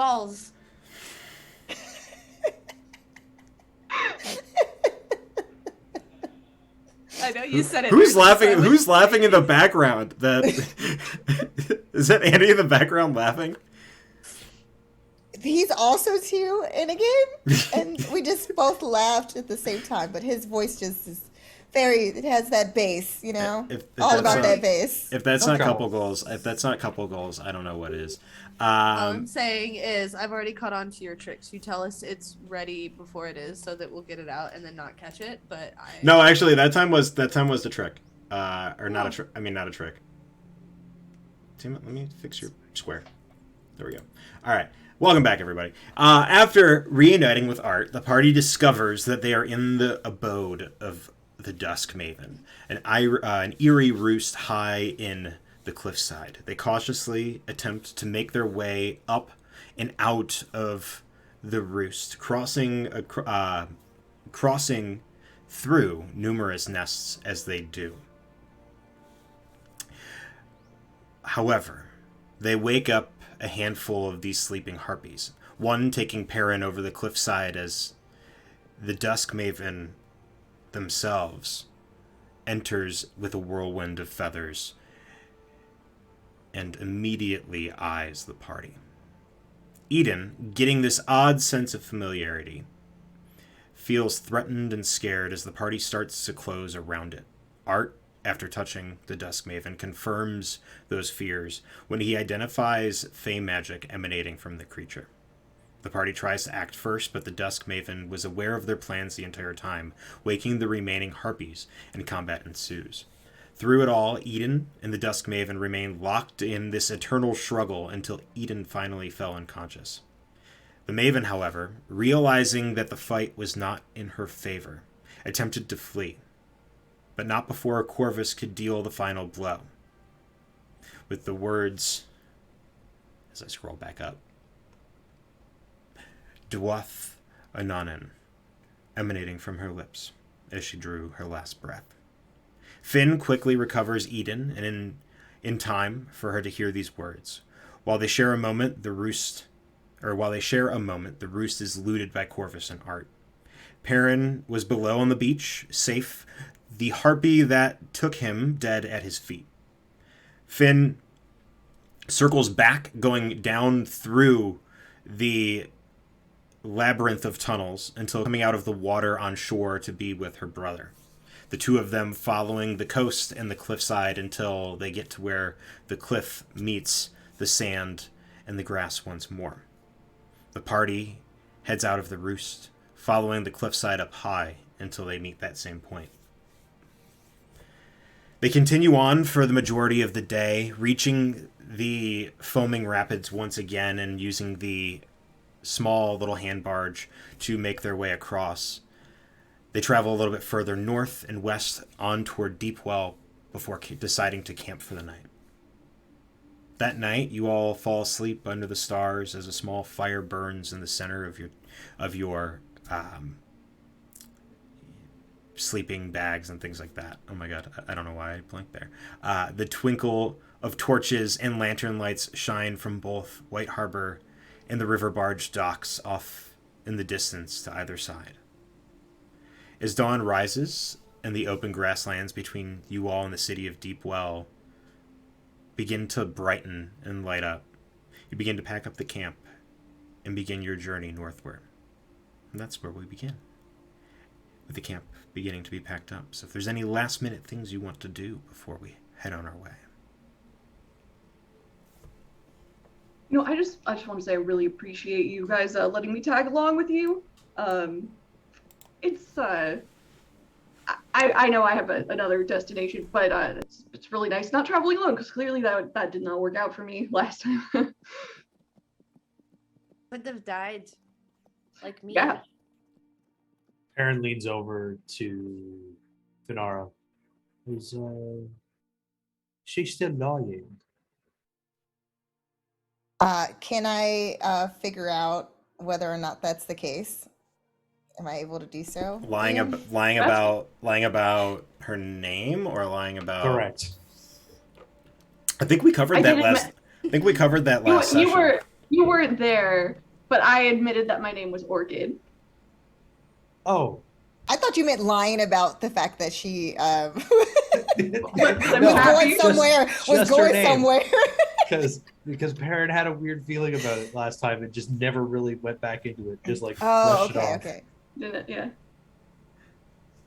balls. I know you said it. Who's laughing? Who's laughing in the background? That is that Andy in the background laughing? He's also too in a game, and we just both laughed at the same time. But his voice just is very. It has that bass, you know, If all about not, that bass. If that's not couple goals, I don't know what is. All I'm saying is, I've already caught on to your tricks. You tell us it's ready before it is, so that we'll get it out and then not catch it. But no, actually, that time was the trick, or not a trick. I mean, not a trick. Let me fix your square. There we go. All right. Welcome back, everybody. After reuniting with Art, the party discovers that they are in the abode of the Dusk Maven, an eerie roost high in the cliffside. They cautiously attempt to make their way up and out of the roost, crossing through numerous nests as they do. However, they wake up a handful of these sleeping harpies, one taking Perrin over the cliffside as the Dusk Maven themselves enters with a whirlwind of feathers and immediately eyes the party. Eden, getting this odd sense of familiarity, feels threatened and scared as the party starts to close around it. Art, after touching the Dusk Maven, confirms those fears when he identifies fey magic emanating from the creature. The party tries to act first, but the Dusk Maven was aware of their plans the entire time, waking the remaining harpies, and combat ensues. Through it all, Eden and the Dusk Maven remained locked in this eternal struggle until Eden finally fell unconscious. The Maven, however, realizing that the fight was not in her favor, attempted to flee, but not before Corvus could deal the final blow. With the words, as I scroll back up, Dwath Ananen, emanating from her lips as she drew her last breath. Finn quickly recovers Eden, and in time for her to hear these words. While they share a moment, the roost is looted by Corvus and Art. Perrin was below on the beach, safe, the harpy that took him dead at his feet. Finn circles back, going down through the labyrinth of tunnels until coming out of the water on shore to be with her brother. The two of them following the coast and the cliffside until they get to where the cliff meets the sand and the grass once more. The party heads out of the roost, following the cliffside up high until they meet that same point. They continue on for the majority of the day, reaching the foaming rapids once again and using the small little hand barge to make their way across. They travel a little bit further north and west on toward Deepwell before deciding to camp for the night. That night, you all fall asleep under the stars as a small fire burns in the center of your sleeping bags and things like that. Oh my god, I don't know why I blinked there. The twinkle of torches and lantern lights shine from both White Harbor and the river barge docks off in the distance to either side. As dawn rises and the open grasslands between you all and the city of Deepwell begin to brighten and light up, you begin to pack up the camp and begin your journey northward. And that's where we begin, with the camp beginning to be packed up. So if there's any last minute things you want to do before we head on our way. You know, I just want to say I really appreciate you guys letting me tag along with you. It's I know I have another destination, but it's really nice not traveling alone, because clearly that did not work out for me last time. Would have died, like me. Yeah. Perrin leans over to Finara. Is she still lying? Can I figure out whether or not that's the case? Am I able to do so? Lying about her name, or lying about? Correct. I think we covered that last. I think we covered that last session. You weren't there, but I admitted that my name was Orchid. Oh. I thought you meant lying about the fact that she I'm was happy. going somewhere. Was just her going name. somewhere. Because Perrin had a weird feeling about it last time and just never really went back into it. Just like Oh, brushed it okay, off. okay. Didn't it? Yeah.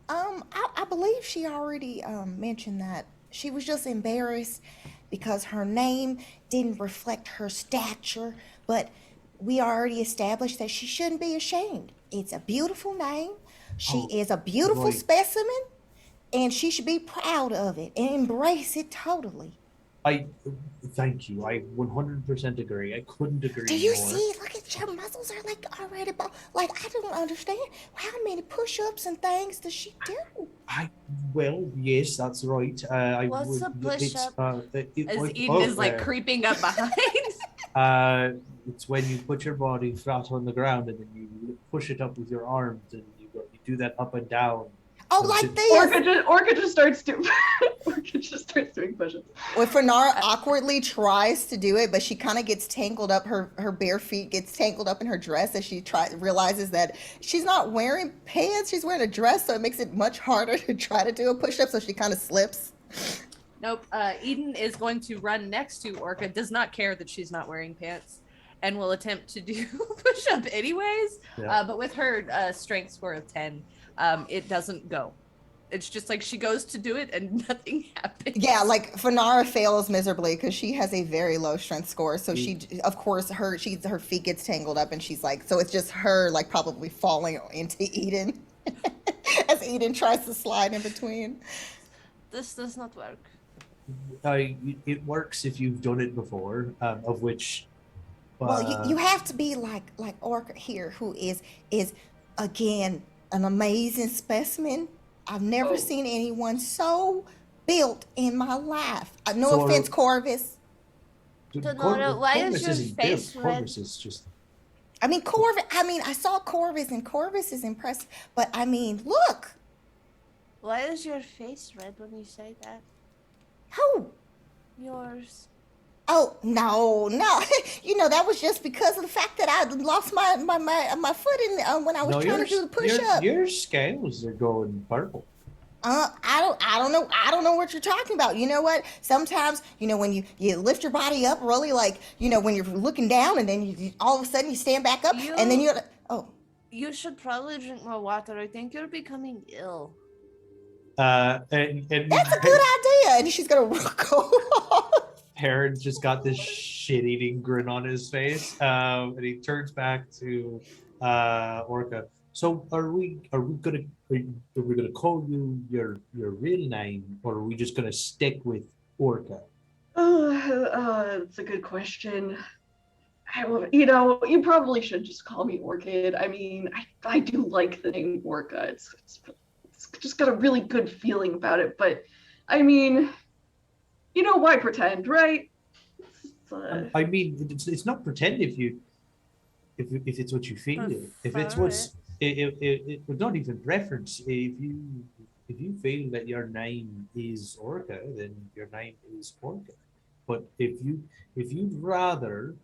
I believe she already mentioned that she was just embarrassed because her name didn't reflect her stature, but we already established that she shouldn't be ashamed. It's a beautiful name. She is a beautiful right. specimen, and she should be proud of it and embrace it totally. I thank you. I 100% agree. I couldn't agree Do you more. see? Look at your muscles are like already like I don't understand. How many push-ups and things does she do? Well, yes, that's right. What's a push-up? As Eden is like creeping up behind. It's when you put your body flat on the ground and then you push it up with your arms and you do that up and down. Oh, So like it's- this. Orca just starts doing push-ups. Well, Fenara awkwardly tries to do it, but she kind of gets tangled up. Her bare feet gets tangled up in her dress as she realizes that she's not wearing pants. She's wearing a dress, so it makes it much harder to try to do a push-up. So she kind of slips. Nope. Eden is going to run next to Orca. Does not care that she's not wearing pants, and will attempt to do push-up anyways. Yeah. But with her strength score of 10, it doesn't go. It's just like she goes to do it and nothing happens. Yeah, like Fenara fails miserably because she has a very low strength score. So she, of course, her feet gets tangled up, and she's like, so it's just her like probably falling into Eden as Eden tries to slide in between. This does not work. It works if you've done it before, of which. Well, you have to be like Orca here, who is again an amazing specimen. I've never seen anyone so built in my life. No So offense, Corvus. Denora, why is your face red? Corvus is just. I mean, Corvus. I mean, I saw Corvus, and Corvus is impressive. But I mean, look. Why is your face red when you say that? Who? Yours. Oh no. You know that was just because of the fact that I lost my foot in when I was trying to do the push up. Your scales are going purple. I don't know what you're talking about. You know what? Sometimes, you know, when you lift your body up really, like, you know, when you're looking down and then you all of a sudden you stand back up and then you're You should probably drink more water. I think you're becoming ill. That's a good idea. And she's gonna go off. Perrin just got this shit-eating grin on his face, and he turns back to Orca. So are we gonna call you your real name, or are we just gonna stick with Orca? That's a good question. You probably should just call me Orchid. I mean, I do like the name Orca. It's just got a really good feeling about it. But I mean, why pretend, right? I mean, it's not pretend if it's what you feel. If it's what's it not even preference. If you feel that your name is Orca, then your name is Orca. But if you'd rather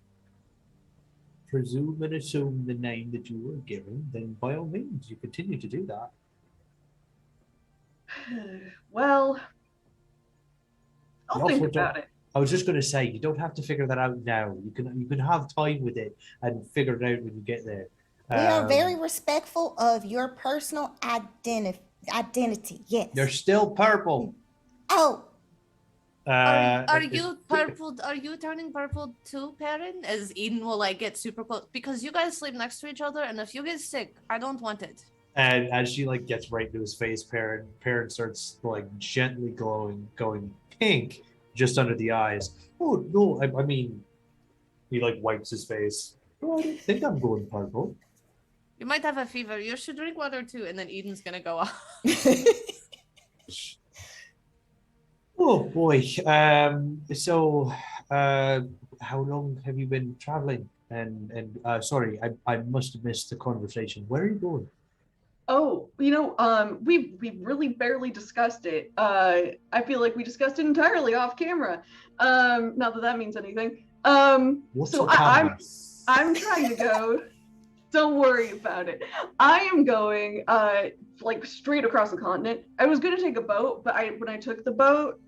presume and assume the name that you were given, then by all means you continue to do that. Well, I'll think about it. I was just going to say, you don't have to figure that out now. You can have time with it and figure it out when you get there. We are very respectful of your personal identity. Yes. You're still purple. Oh. Are you purple? Are you turning purple too, Perrin? As Eden will like get super close because you guys sleep next to each other, and if you get sick, I don't want it. And as she like gets right into his face, Perrin starts like gently going pink just under the eyes. Oh no, I mean, he like wipes his face. Oh, I don't think I'm going purple. You might have a fever. You should drink water too, and then Eden's gonna go off. Oh boy. So, how long have you been traveling? And sorry, I must have missed the conversation. Where are you going? Oh, we really barely discussed it. I feel like we discussed it entirely off camera. Not that that means anything. What's So the plan? I'm trying to go. Don't worry about it. I am going like straight across the continent. I was gonna take a boat, but when I took the boat,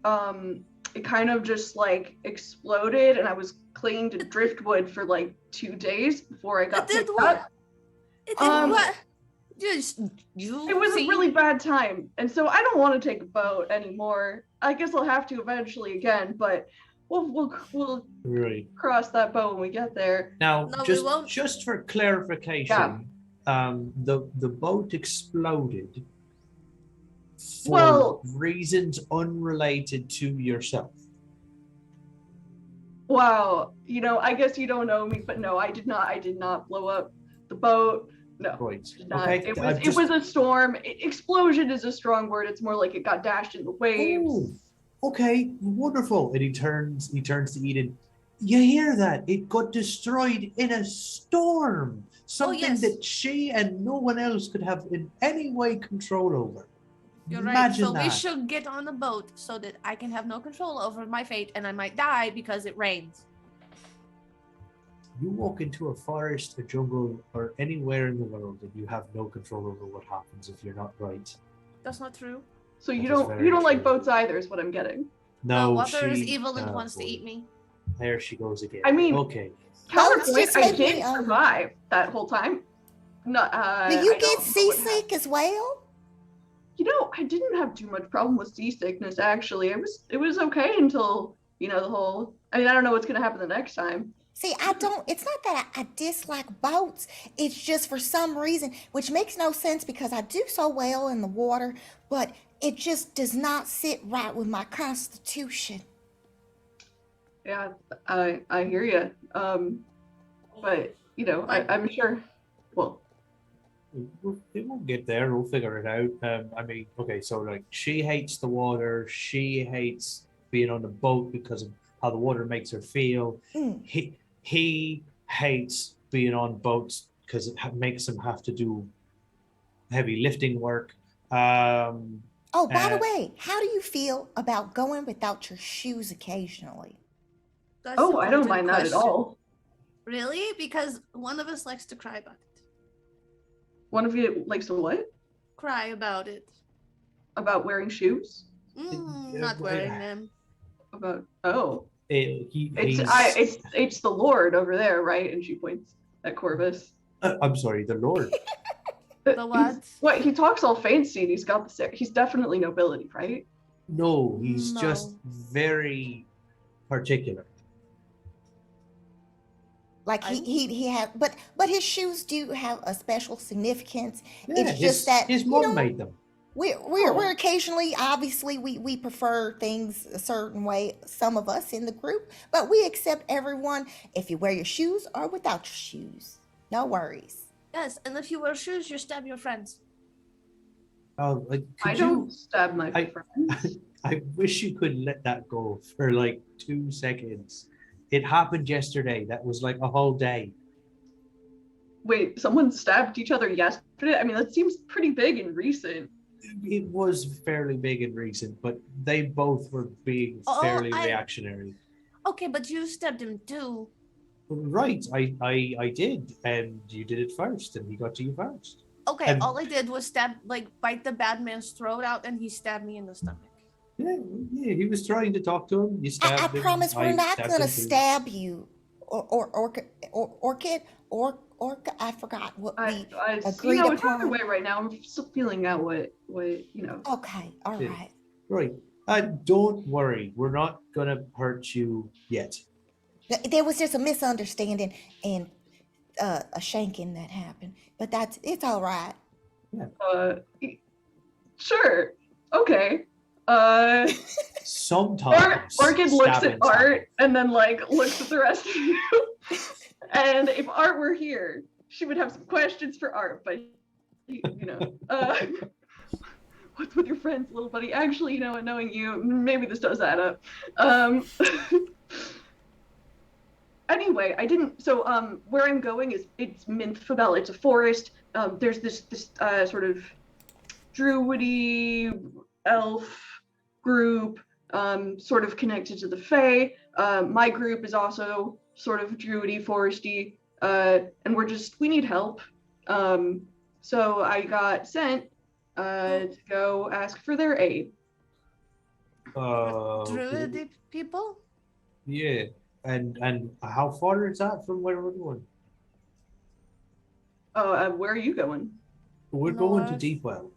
it kind of just like exploded, and I was clinging to driftwood for like 2 days before I got picked up. It did what? It was a really bad time, and so I don't want to take a boat anymore. I guess I'll have to eventually again, but we'll Right. cross that boat when we get there. Now, No, we won't. just for clarification, the boat exploded for reasons unrelated to yourself. Wow, I guess you don't know me, but no, I did not blow up the boat. No, Right. okay. Okay. It was a storm. Explosion is a strong word. It's more like it got dashed in the waves. Ooh, okay, wonderful. And he turns to Eden. You hear that? It got destroyed in a storm. Something that she and no one else could have in any way control over. You're right. So we should get on a boat so that I can have no control over my fate, and I might die because it rains. You walk into a forest, a jungle, or anywhere in the world, and you have no control over what happens if you're not right. That's not true. So you don't like boats either, is what I'm getting. No, water is evil and wants to eat me. There she goes again. I mean, okay. Counterpoint, I did survive that whole time. No, do you get seasick as well? I didn't have too much problem with seasickness. Actually, it was okay until the whole. I mean, I don't know what's gonna happen the next time. See, it's not that I dislike boats. It's just for some reason, which makes no sense because I do so well in the water, but it just does not sit right with my constitution. Yeah, I hear you. But I'm sure. Well, we'll get there. We'll figure it out. I mean, okay, so like she hates the water. She hates being on the boat because of how the water makes her feel. He hates being on boats because it makes him have to do heavy lifting work. By the way, how do you feel about going without your shoes occasionally? That's I don't mind that at all. Really? Because one of us likes to cry about it. One of you likes to what? Cry about it. About wearing shoes? Not wearing them. It's the Lord over there, right? And she points at Corvus. I'm sorry, the Lord. The what? What? He talks all fancy and he's got he's definitely nobility, right? No, he's just very particular. Like he had, but his shoes do have a special significance. Yeah, it's just that his mom made them. We're occasionally, obviously, we prefer things a certain way, some of us in the group, but we accept everyone if you wear your shoes or without your shoes. No worries. Yes, and if you wear shoes, you stab your friends. Oh, I don't stab my friends. I wish you could let that go for like 2 seconds. It happened yesterday. That was like a whole day. Wait, someone stabbed each other yesterday? I mean, that seems pretty big and recent. It was fairly big and recent, but they both were being fairly reactionary. Okay, but you stabbed him too. Right, I did, and you did it first, and he got to you first. Okay, all I did was bite the bad man's throat out, and he stabbed me in the stomach. Yeah, he was trying to talk to him. You stabbed him. I promise we're not gonna stab you, or Orchid, or I forgot what we agreed upon. It's hard way right now. I'm still feeling out what. Okay, all right. Right. Don't worry. We're not gonna hurt you yet. There was just a misunderstanding and a shanking that happened, but it's all right. Yeah. Sure. Okay. Sometimes Orchid looks at Art and then looks at the rest of you. And if Art were here, she would have some questions for Art, but what's with your friends, little buddy? Actually, knowing you, maybe this does add up. Anyway, where I'm going it's Minthfabel. It's a forest. There's this sort of druidy elf group, sort of connected to the Fae. My group is also sort of druidy, foresty, and we need help. So I got sent to go ask for their aid. Druidic people? Yeah. And how far is that from where we're going? Oh, where are you going? We're going to North. Deepwell.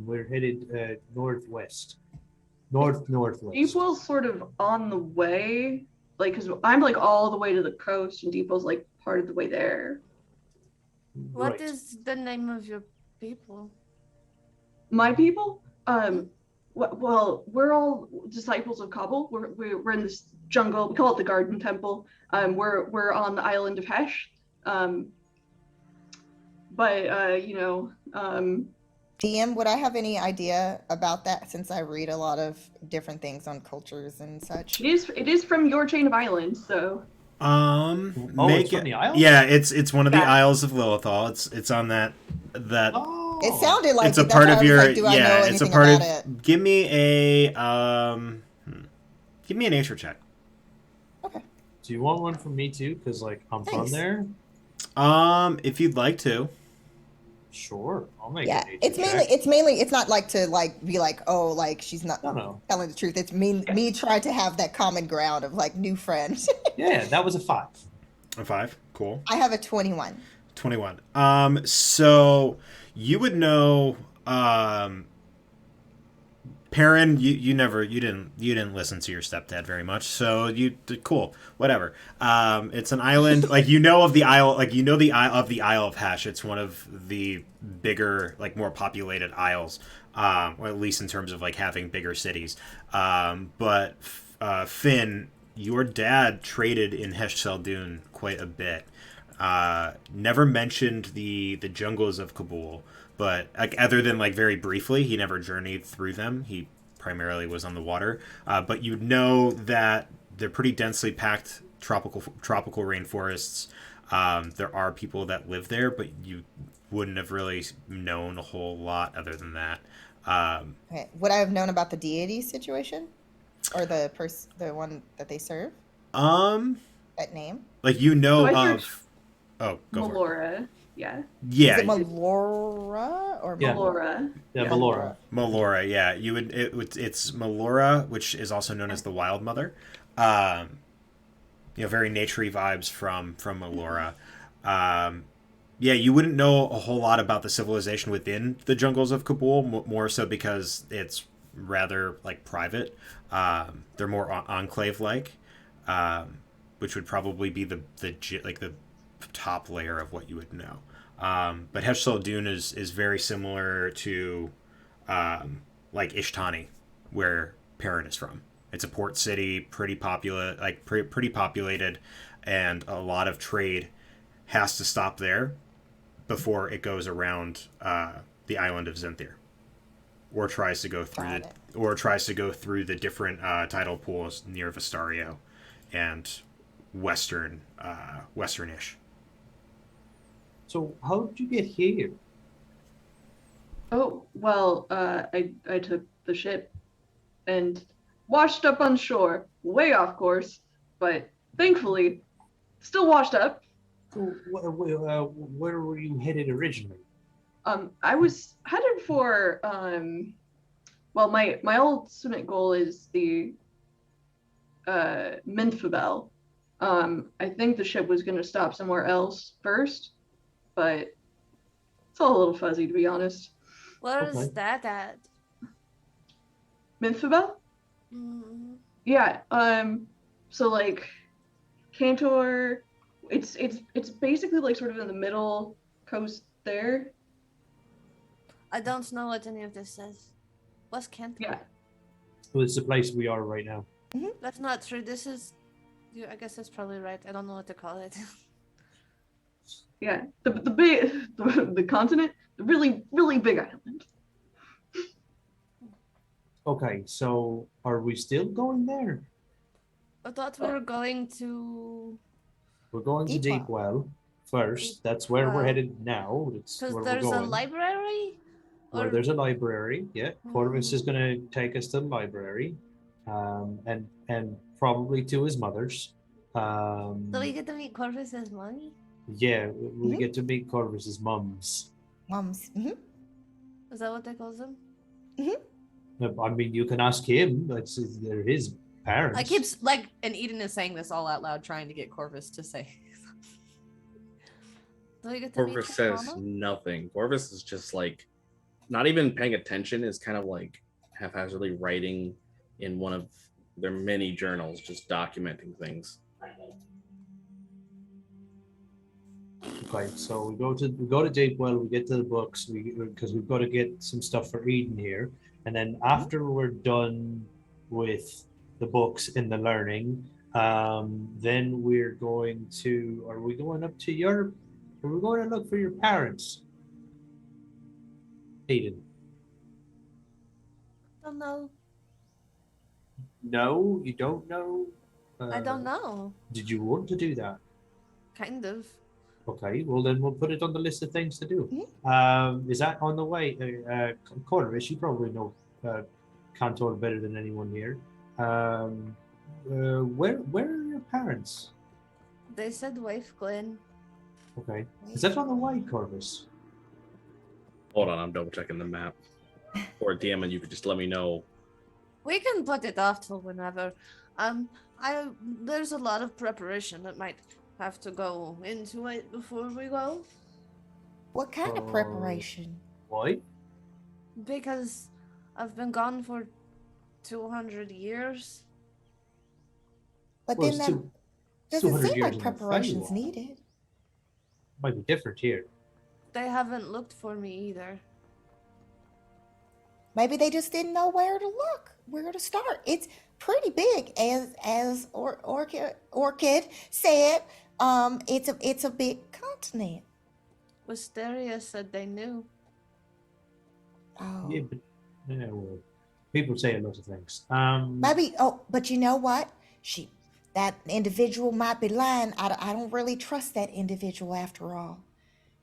We're headed northwest. Northwest. Deepwell's sort of on the way, like, because I'm like all the way to the coast, and Deepwell's like part of the way there. What Right. is the name of your people? My people? Well, we're all disciples of Kabul. We're in this jungle. We call it the Garden Temple. We're on the island of Hesh. DM, would I have any idea about that since I read a lot of different things on cultures and such? It is from your chain of islands, so. It's from the isles? Yeah, it's one of the Yeah. Isles of Lilithal. It's on that. Oh. It sounded like It's a it. part That's of why I was your. like, do I know Yeah, it's a anything part about of. it? Give me a Give me a nature check. Okay. Do you want one from me too? Because like I'm from Thanks. there. If you'd like to. Sure, I'll make Yeah, a nature it's check. mainly it's not like to like be like, oh, like she's not No. telling the truth. It's me trying to have that common ground of like new friends. Yeah, that was a 5. A 5. Cool. I have a 21. 21. So you would know, Perrin, you didn't listen to your stepdad very much, so cool, whatever. It's an island, like you know of the Isle, like you know the Isle of Hesh. It's one of the bigger, like more populated isles, or at least in terms of like having bigger cities. But Finn, your dad traded in Hesh Seldun quite a bit. Never mentioned the jungles of Kabul, but like other than like very briefly, he never journeyed through them. He primarily was on the water. But you know that they're pretty densely packed tropical rainforests. There are people that live there, but you wouldn't have really known a whole lot other than that. Okay. Would I have known about the deity situation, or the one that they serve? That name? Like you know So I of. Oh, go for it. Melora. Yeah. Yeah, Is it Melora or Yeah. Melora. Yeah, Yeah. Melora. Melora, yeah, it's Melora, which is also known as the Wild Mother. Very naturey vibes from Melora. Yeah, you wouldn't know a whole lot about the civilization within the jungles of Kabul, more so because it's rather like private. They're more enclave like, which would probably be the top layer of what you would know. But Hesh Seldun is very similar to like Ishtani, where Perrin is from. It's a port city, pretty populated, and a lot of trade has to stop there before it goes around the island of Zenthir, or tries to go through the different tidal pools near Vistario and westernish. So how did you get here? Oh, well, I took the ship and washed up on shore, way off course, but thankfully still washed up. So where were you headed originally? I was headed for well, my ultimate goal is the Minfabel. I think the ship was going to stop somewhere else first, but it's all a little fuzzy, to be honest. Where is Okay. that at? Minfabel? Mm, Yeah. So like Cantor, it's basically like sort of in the middle coast there. I don't know what any of this says. What's Kent? Yeah. Well, it's the place we are right now. That's not true. This is. I guess that's probably right. I don't know what to call it. Yeah. The big the continent, the really, really big island. Okay, so are we still going there? I thought we were going to. We're going to Deepwell. Deepwell first. That's where we're Deepwell. headed now. That's Because where we're there's a going. library? Where Or- there's a library. Yeah, Corvus is going to take us to the library, and probably to his mother's. Do we get to meet Corvus's mommy? Yeah, we get to meet Corvus's mums. Mums. Is that what they call them? I mean, you can ask him. They're his parents. I keep and Eden is saying this all out loud, trying to get Corvus to say. Do we get to meet Corvus his says mama? nothing. Corvus is just like not even paying attention, is kind of like haphazardly writing in one of their many journals, just documenting things. Okay, so we go to Deepwell. We get to the books because we've got to get some stuff for Eden here, and then after we're done with the books and the learning, then we're going to. Are we going up to your? Are we going to look for your parents, Eden? I don't know. No, you don't know. I don't know. Did you want to do that? Kind of. Okay, well then we'll put it on the list of things to do. Is that on the way? Corvus, you probably know Cantor better than anyone here. Where are your parents? They said wife Glenn. Okay, is that on the way, Corvus? Hold on, I'm double checking the map. Or DM, and you could just let me know. We can put it off till whenever. There's a lot of preparation that might have to go into it before we go. What kind of preparation? Why? Because I've been gone for 200 years. But Well, then it's that two- doesn't 200 seem years like in a preparation's Feywild. needed. Might be different here. They haven't looked for me either. Maybe they just didn't know where to look, where to start. It's pretty big, as Orchid said. It's a big continent. Wisteria said they knew. Oh, Yeah, well, people say a lot of things. maybe. Oh, but you know what? That individual might be lying. I don't really trust that individual after all.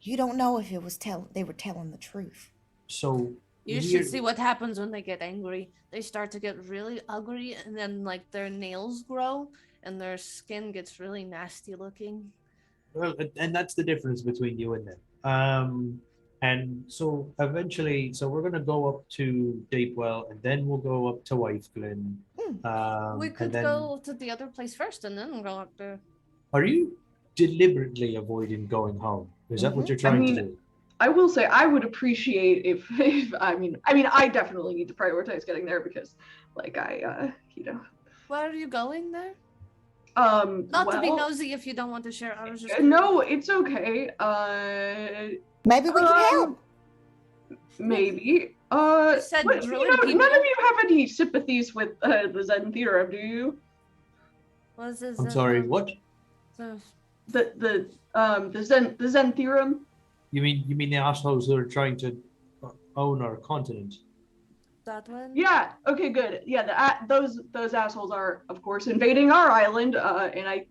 You don't know if they were telling the truth. So You here- should see what happens when they get angry. They start to get really ugly, and then like their nails grow, and their skin gets really nasty looking. Well, and that's the difference between you and them. And so eventually, so we're going to go up to Deepwell, and then we'll go up to Wifeglen. We And could then, go to the other place first, and then go up there. Are you deliberately avoiding going home? Is that what you're trying to do? I will say I would appreciate if I definitely need to prioritize getting there because like Why are you going there? Not To be nosy if you don't want to share. I was just no, it's okay. Maybe we can help. Maybe. said But, druid none people? of you have any sympathies with the Zen theorem, do you? Was this? I'm sorry, what? The Zen theorem. You mean the assholes who are trying to own our continent? That one? Yeah. Okay. Good. Yeah. Those assholes are, of course, invading our island. And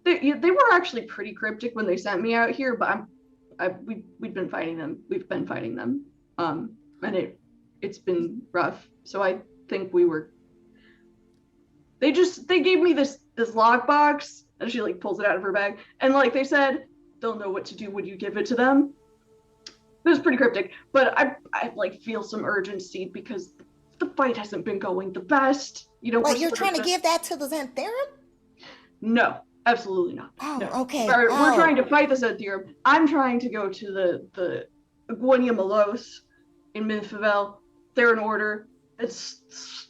they were actually pretty cryptic when they sent me out here. But we've been fighting them. We've been fighting them. And it's been rough. So I think we were. They gave me this lockbox, and she like pulls it out of her bag, and like they said, they'll know what to do when you give it to them. It was pretty cryptic, but I like feel some urgency because the fight hasn't been going the best. Wait, you're trying to give that to the Xantherum? No, absolutely not. Oh, no. okay. We're trying to fight the Xantherum. I'm trying to go to the Gwenya Malos in Minfavel. They're an order. It's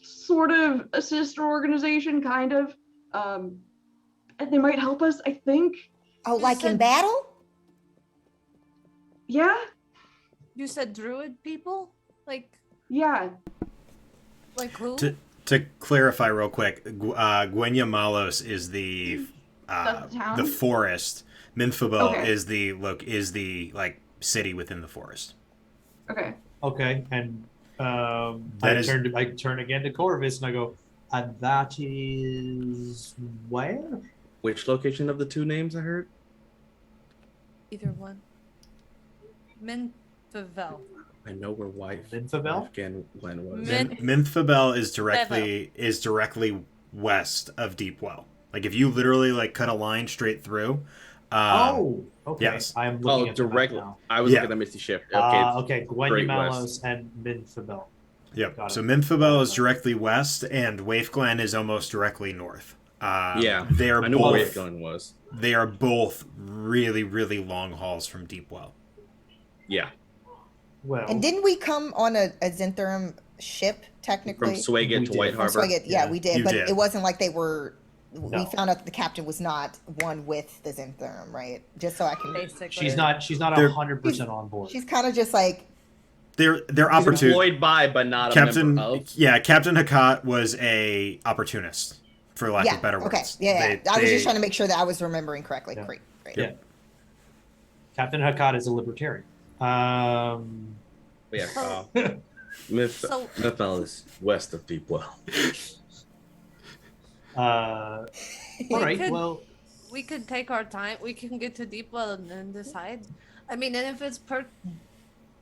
sort of a sister organization, kind of. And they might help us, I think. Oh, like in battle? Yeah. You said druid people? Yeah. Like who? To clarify real quick, Gwenya Malos is the town? forest. Minfabel Okay. is the like city within the forest. Okay. Okay, and That I is- turn again to Corvus and I go, and that is where? Which location of the two names I heard? Either one. Minfavel. I know where wife Minfavel? Glen was. Min- Minfabel is directly west of Deepwell. Like if you literally like cut a line straight through. Okay. Yes. I'm looking at directly. the map I was looking at the Misty Shift. Okay. okay, straight Gwenmalos and Minfabel. Yep. Got So it. Minfabel is directly west, and Waifglen is almost directly north. Yeah, they are I knew both. what Waifglen was. They are both really, really long hauls from Deepwell. Yeah. Well, And didn't we come on a Zintherum ship technically? From Swagit We to did. White From Harbor. Swigert, yeah, we did, You but did. it wasn't like they were. We No. found out that the captain was not one with the Zintherum, right? Just so I can. Basically. she's not They're- 100% on board. She's kind of just like. They're He's opportun. employed by, but not a Captain, member of. yeah, Captain Hakat was a opportunist, for lack Yeah. of better Okay. words. Yeah. They- I was they- just trying to make sure that I was remembering correctly. Yeah. Great. Great. Yeah. Captain Hakat is a libertarian. Yeah. So- So- Mythel is west of Deepwell. All right. could- Well, We could take our time. We can get to Deepwell and then decide. I mean, and if it's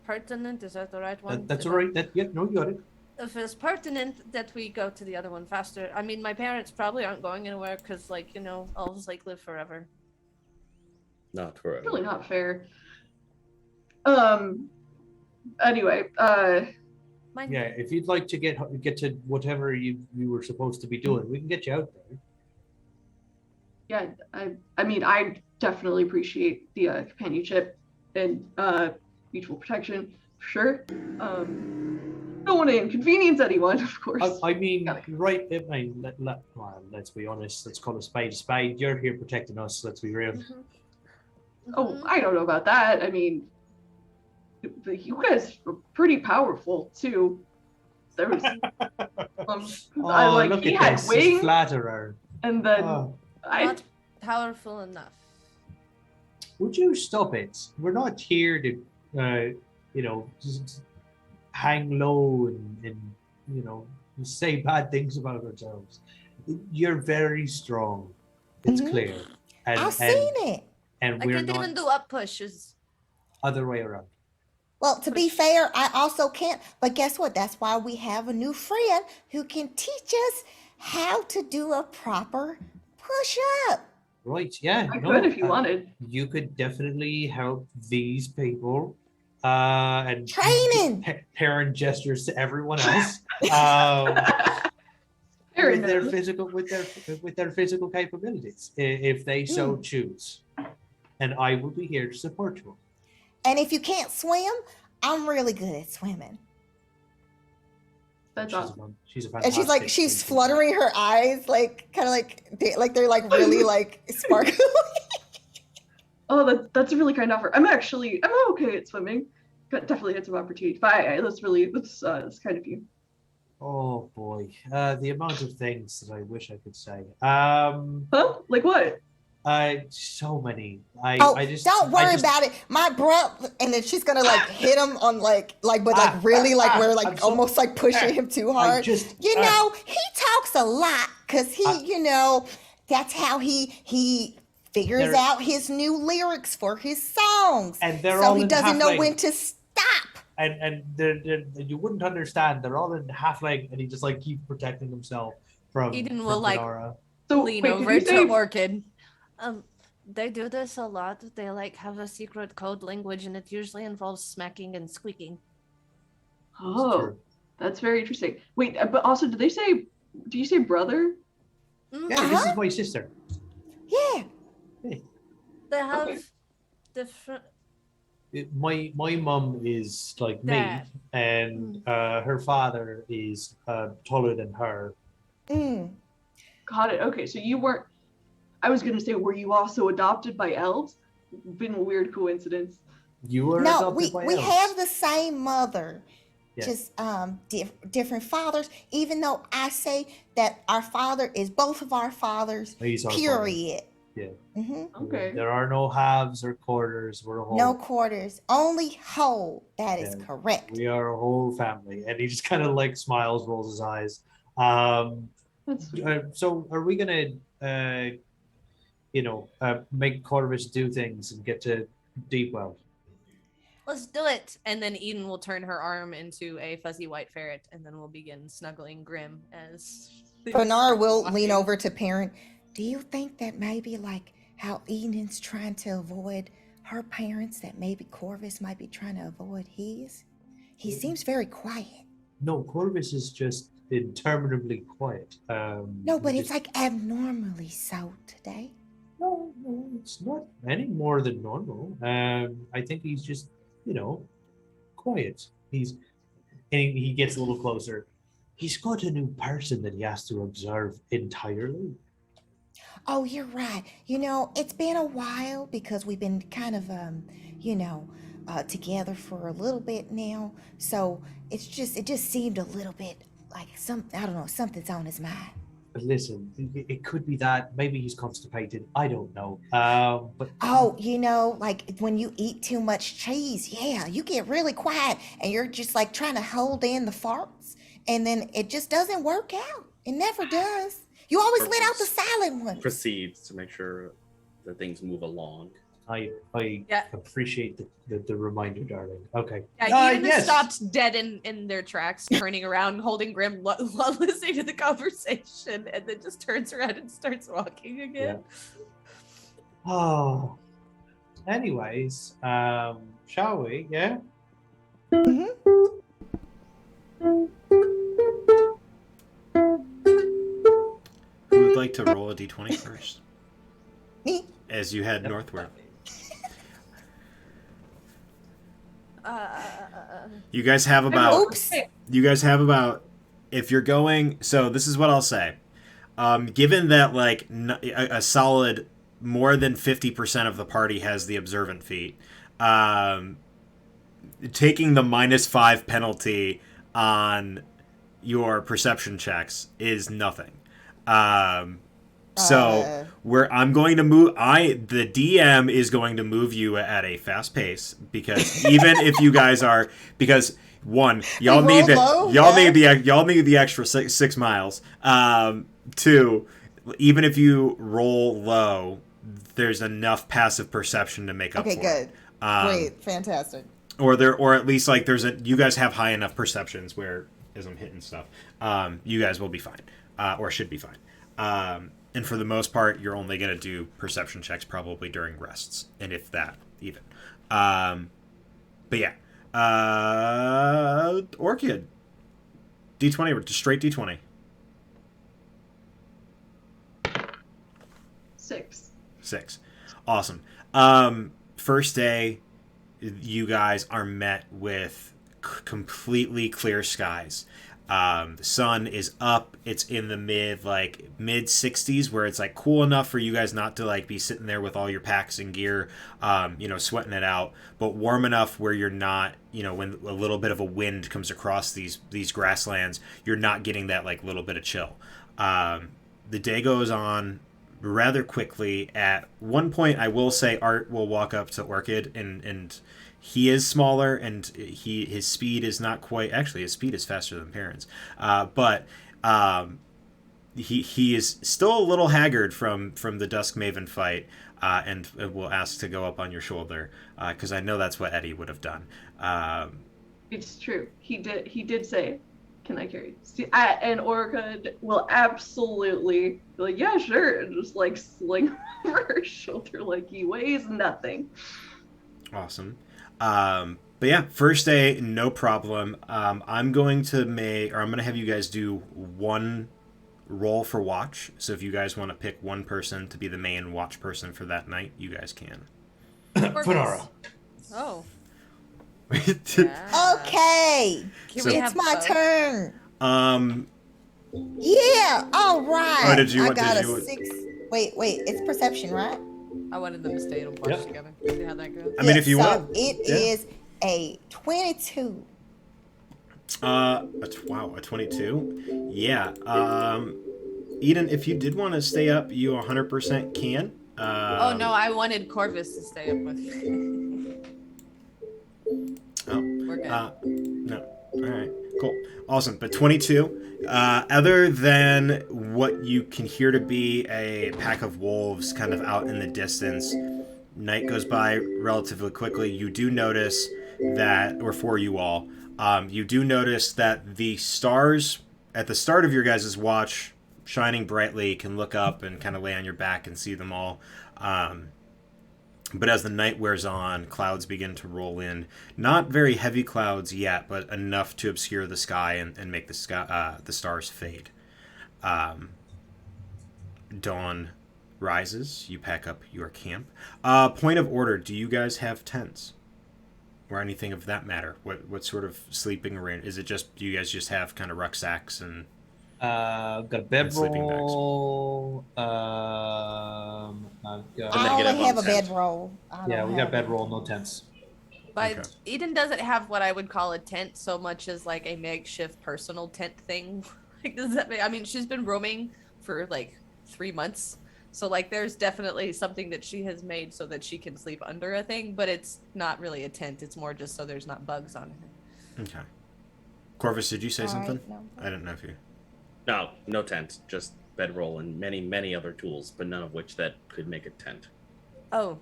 pertinent, is that the right one? that's all right. You got it. If it's pertinent that we go to the other one faster. I mean, my parents probably aren't going anywhere because, like, you know, elves like live forever. Not forever. Really not fair. Anyway, Mine, Yeah, if you'd like to get to whatever you were supposed to be doing, we can get you out there. yeah, I mean, I definitely appreciate the companionship and mutual protection, for sure. Don't want to inconvenience anyone, of course. I mean, right? I mean, well, let's be honest. Let's call a spade a spade. You're here protecting us. Let's be real. Oh, I don't know about that. I mean, you guys were pretty powerful too. There was, Look he at had this, wings, flatterer. and then Oh, not powerful enough. would you stop it? We're not here to, just hang low and say bad things about ourselves. You're very strong. It's Mhm. clear. And, I've seen it. And I we're couldn't not even do up pushes. other way around. Well, to be fair, I also can't. But guess what? That's why we have a new friend who can teach us how to do a proper push-up. Right, yeah. I could if you wanted. You could definitely help these people and Training. parent gestures to everyone else Fair with their enough. physical capabilities if they so choose. And I will be here to support you. And if you can't swim, I'm really good at swimming. That's awesome. She's a And she's like, fantastic she's teacher. fluttering her eyes, like kind of like they're like really like sparkly. Oh, that's a really kind offer. I'm okay at swimming. Definitely had some opportunities, but that's kind of you. Oh boy, the amount of things that I wish I could say. Huh? Like what? So many. I just don't worry about it. My brother, and then she's gonna like hit him on but really we're like so, almost like pushing him too hard. He talks a lot because that's how he figures out his new lyrics for his songs. And they're so all he in doesn't know halfling. when to stop. And they're, you wouldn't understand. They're all in halfling, and he just like keeps protecting himself from. Eden from will, like, Venara. So Lean wait, over did you say to Orchid. They do this a lot. They like have a secret code language, and it usually involves smacking and squeaking. Oh, that's very interesting. Wait, but also, do you say brother? Yeah, this is my sister. Yeah. They have Okay. different. My mum is like Dad. me, and her father is taller than her. Mm. Got it. Okay, so you weren't. I was gonna say, were you also adopted by elves? Been a weird coincidence. You were No, adopted by we elves. have the same mother, Yeah. just different fathers. Even though I say that our father is both of our fathers, He's our father. period. Yeah. hmm Okay. There are no halves or quarters. We're a whole. No quarters, only whole. That is Yeah. correct. We are a whole family, and he just kind of like smiles, rolls his eyes. That's So are we gonna, make Corvus do things and get to Deepwell? Let's do it. And then Eden will turn her arm into a fuzzy white ferret, and then we'll begin snuggling Grim as. Bernard will lean over to parent. Do you think that maybe like how Eden's trying to avoid her parents, that maybe Corvus might be trying to avoid his? He seems very quiet. No, Corvus is just interminably quiet. No, but it's like abnormally so today. No, it's not any more than normal. I think he's just, quiet. He gets a little closer. He's got a new person that he has to observe entirely. Oh, you're right. It's been a while because we've been kind of, together for a little bit now. So it just seemed a little bit like something's on his mind. But listen, it could be that. Maybe he's constipated. I don't know. But like when you eat too much cheese, yeah, you get really quiet and you're just like trying to hold in the farts, and then it just doesn't work out. It never does. You always let out the silent ones. Proceeds to make sure that things move along. I appreciate the reminder, darling. Okay. Yeah, Eden stopped dead in their tracks, turning around, holding Grim, listening to the conversation, and then just turns around and starts walking again. Yeah. Oh. Anyways, shall we? Yeah. Mm-hmm. Who would like to roll a d20 first? Me. As you head northward. You guys have about. If you're going, so this is what I'll say. Given that like a solid more than 50% of the party has the observant feat, taking the -5 penalty on your perception checks is nothing. So I'm going to move. The DM is going to move you at a fast pace because even if you guys are, because one, y'all need the extra 6 miles. Two, even if you roll low, there's enough passive perception to make up for it. Okay, good. Great, fantastic. Or at least like you guys have high enough perceptions where as I'm hitting stuff, you guys will be fine, or should be fine. And for the most part, you're only going to do perception checks probably during rests, and if that, even. But yeah. Orchid. D20, just straight D20. 6. Awesome. First day, you guys are met with completely clear skies. The sun is up. It's in the mid 60s where it's like cool enough for you guys not to like be sitting there with all your packs and gear, sweating it out, but warm enough where you're not, when a little bit of a wind comes across these grasslands, you're not getting that like little bit of chill. The day goes on rather quickly. At one point, I will say Art will walk up to Orchid and he is smaller, and his speed is not quite. Actually, his speed is faster than Perrin's, but he is still a little haggard from the Dusk Maven fight, and will ask to go up on your shoulder because I know that's what Eddie would have done. It's true. He did say, "Can I carry?" And Orchid will absolutely be like, "Yeah, sure," and just like sling over her shoulder like he weighs nothing. Awesome. But yeah, first day, no problem. I'm going to have you guys do one roll for watch. So if you guys want to pick one person to be the main watch person for that night, you guys can. Fenara. Oh. Okay. It's my turn. Yeah. All right. Oh, did you? I got a 6. Wait. It's perception, right? I wanted them to stay and watch together. See how that goes. I mean, if you want. It is a 22. A 22. Yeah. Eden, if you did want to stay up, you 100% can. Oh no, I wanted Corvus to stay up with me. Oh. We're good. No. All right. Cool. Awesome. But 22. Other than what you can hear to be a pack of wolves kind of out in the distance, night goes by relatively quickly. You do notice that, or for you all, you do notice that the stars at the start of your guys' watch shining brightly, can look up and kind of lay on your back and see them all. But as the night wears on, clouds begin to roll in. Not very heavy clouds yet, but enough to obscure the sky and make the stars fade. Dawn rises. You pack up your camp. Point of order: do you guys have tents or anything of that matter? What sort of sleeping arrangement? Is it just, do you guys just have kind of rucksacks and? Got a bedroll. I've got. I get up only on have a tent. bedroll. Yeah, we got bedroll, no tents. But Okay. Eden doesn't have what I would call a tent so much as like a makeshift personal tent thing. Like, does that make, I mean, she's been roaming for like 3 months. So like there's definitely something that she has made so that she can sleep under a thing, but it's not really a tent. It's more just so there's not bugs on her. Okay. Corvus, did you say All something? right, no. I didn't know if you. No, no tent, just bedroll and many, many other tools, but none of which that could make a tent. Oh,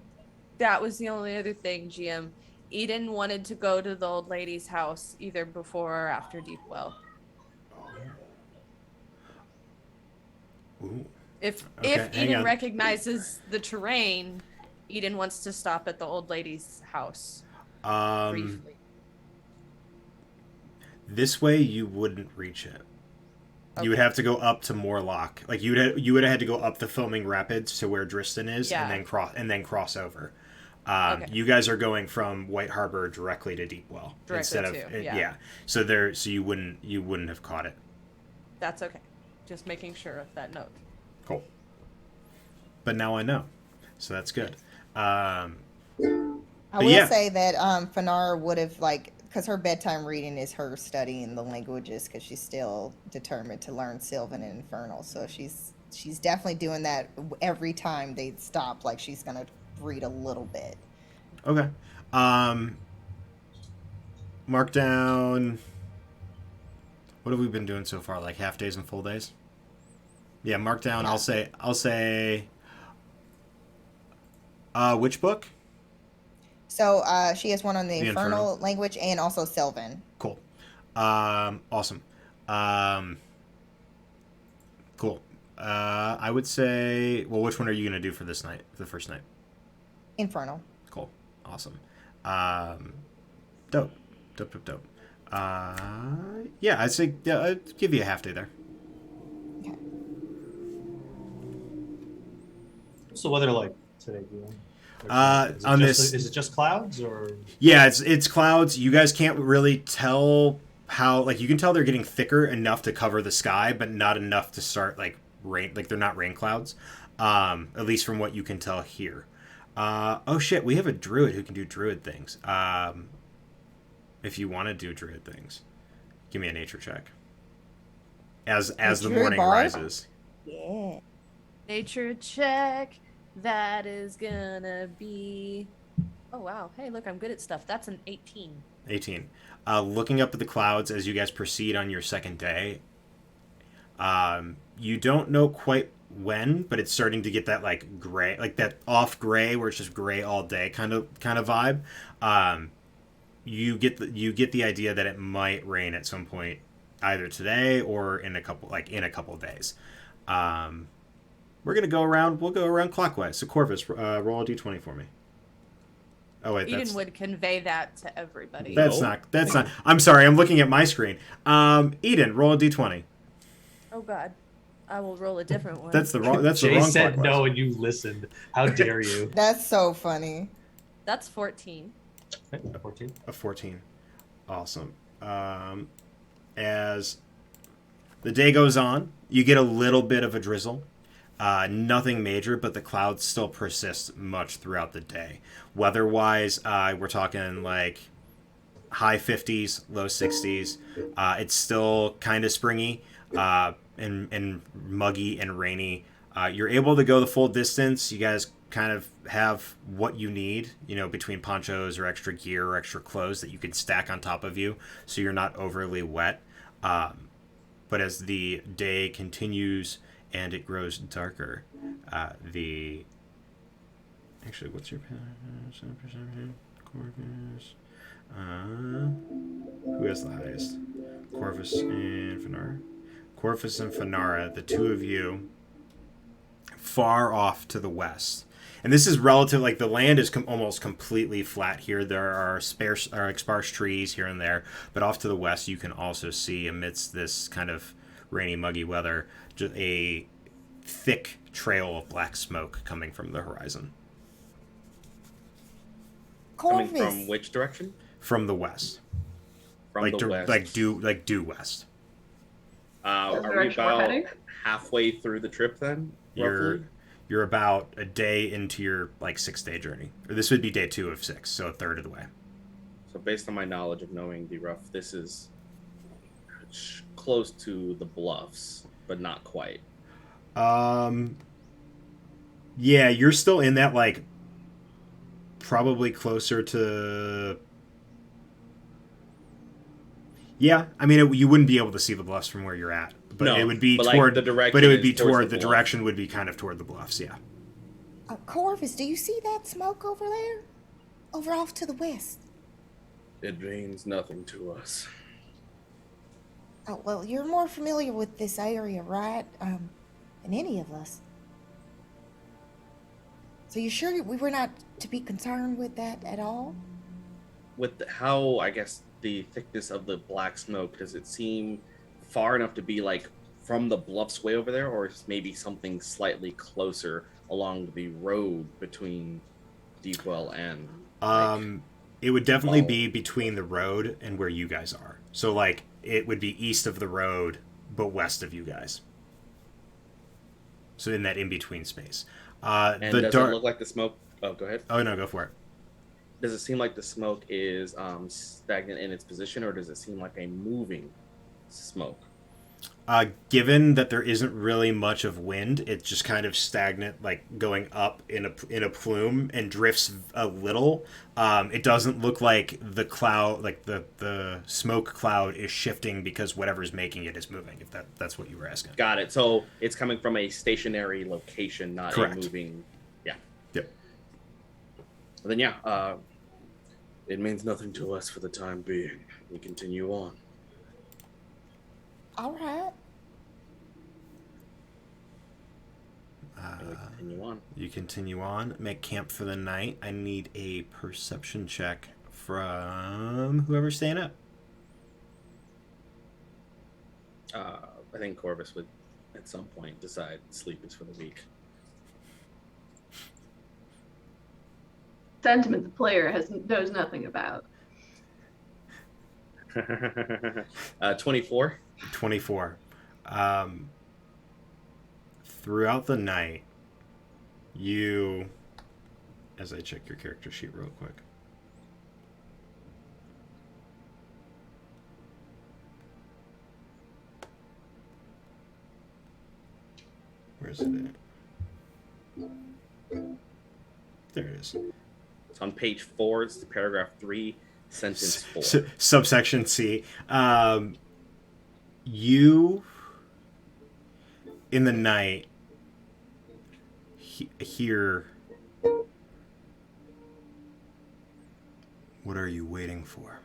that was the only other thing, GM. Eden wanted to go to the old lady's house either before or after Deepwell. Ooh. If Okay, hang Eden on. recognizes the terrain, Eden wants to stop at the old lady's house briefly. This way you wouldn't reach it. You would have to go up to Morlock. Like you would have had to go up the foaming rapids to where Dristan is, Yeah. and then cross over. Okay. You guys are going from White Harbor directly to Deepwell Directly instead of to, yeah. So you wouldn't have caught it. That's okay. Just making sure of that note. Cool. But now I know, so that's good. I But will yeah. say that Fanara would have, like, because her bedtime reading is her studying the languages, because she's still determined to learn Sylvan and Infernal. So she's definitely doing that every time they stop. Like, she's gonna read a little bit. Okay. Mark down. What have we been doing so far? Like half days and full days? Yeah, mark down. Yeah. I'll say. Which book? So she has one on the The Infernal language and also Sylvan. Cool. Awesome. Cool. I would say. Well, which one are you gonna do for this night? For the first night? Infernal. Cool. Awesome. Dope. Yeah, I'd say I'd give you a half day there. Okay. What's the weather like today, Glenn? Is it just clouds or? Yeah, it's clouds. You guys can't really tell how, like, you can tell they're getting thicker enough to cover the sky, but not enough to start like rain. Like, they're not rain clouds, at least from what you can tell here. Oh shit, we have a druid who can do druid things. If you want to do druid things, give me a nature check. As the druid morning bard? rises. Yeah. Nature check. That is gonna be. Oh wow! Hey, look, I'm good at stuff. That's an 18. 18. Looking up at the clouds as you guys proceed on your second day, you don't know quite when, but it's starting to get that like gray, like that off gray where it's just gray all day kind of vibe. You get the idea that it might rain at some point, either today or in a couple of days. We're gonna go around. We'll go around clockwise. So Corvus, roll a d20 for me. Oh wait, Eden would convey that to everybody. That's not. I'm sorry. I'm looking at my screen. Eden, roll a d20. Oh God, I will roll a different one. That's the wrong. That's Jay the wrong said clockwise. no and you listened. How dare you? That's so funny. That's 14. Okay, 14. A 14. Awesome. As the day goes on, you get a little bit of a drizzle. Nothing major, but the clouds still persist much throughout the day. Weather-wise, we're talking like high 50s, low 60s. It's still kind of springy and muggy and rainy. You're able to go the full distance. You guys kind of have what you need, between ponchos or extra gear or extra clothes that you can stack on top of you so you're not overly wet. But as the day continues and it grows darker, actually, what's your perception? Corvus. Who has the highest? Corvus and Finar. Corvus and Fenara, the two of you, far off to the west. And this is relative, like the land is almost completely flat here. There are sparse trees here and there, but off to the west you can also see, amidst this kind of rainy, muggy weather, just a thick trail of black smoke coming from the horizon. Coming Corvus. from which direction? From the west. From the west. Like due west. Are we direction we're about heading? halfway through the trip then? Roughly? You're about a day into your 6-day journey. Or this would be day 2 of 6, so a third of the way. So based on my knowledge of knowing the rough, this is close to the bluffs, but not quite. Yeah, you're still in that probably closer to. Yeah, I mean you wouldn't be able to see the bluffs from where you're at, but No, it would be but, toward the direction. But it would be is towards toward the bluff. direction would be kind of toward the bluffs. Yeah. Corvus, do you see that smoke over there? Over off to the west. It means nothing to us. Oh, well, you're more familiar with this area, right? Than any of us. So you sure we were not to be concerned with that at all? With how, I guess, the thickness of the black smoke, does it seem far enough to be from the bluffs way over there, or is maybe something slightly closer along the road between Deepwell and It would definitely be between the road and where you guys are. So it would be east of the road but west of you guys. So in that in-between space. and does it look like the smoke? Oh, go ahead. Oh no, go for it. Does it seem like the smoke is stagnant in its position, or does it seem like a moving smoke? Given that there isn't really much of wind, it's just kind of stagnant, going up in a plume and drifts a little. It doesn't look like the cloud, the smoke cloud, is shifting because whatever's making it is moving. If that's what you were asking. Got it. So it's coming from a stationary location, not Correct. a moving. Yeah. Yep. Then it means nothing to us for the time being. We continue on. All right. And we continue on. You continue on. Make camp for the night. I need a perception check from whoever's staying up. I think Corvus would, at some point, decide sleep is for the weak. Sentiment the player knows nothing about. 24. 24. Throughout the night, as I check your character sheet real quick. Where's it at? There it is. It's on page 4. It's the paragraph 3, sentence 4. Subsection C. You, in the night, hear. What are you waiting for?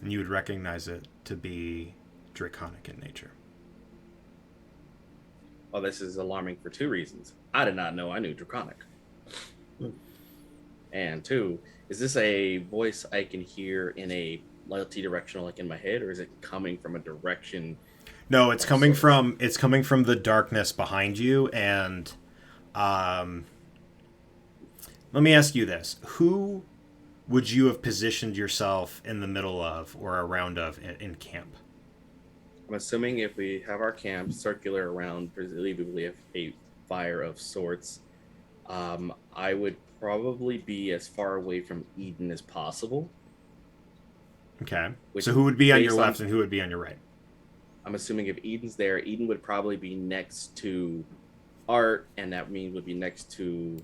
And you would recognize it to be draconic in nature. Well, this is alarming for 2 reasons. I did not know I knew draconic. And 2, is this a voice I can hear in a multi-directional, in my head, or is it coming from a direction? No, it's coming from the darkness behind you. And let me ask you this: who would you have positioned yourself in the middle of or around of in camp? I'm assuming if we have our camp circular around, presumably a fire of sorts, I would probably be as far away from Eden as possible. Okay. Which, so who would be on your left and who would be on your right? I'm assuming if Eden's there, Eden would probably be next to Art, and that means would be next to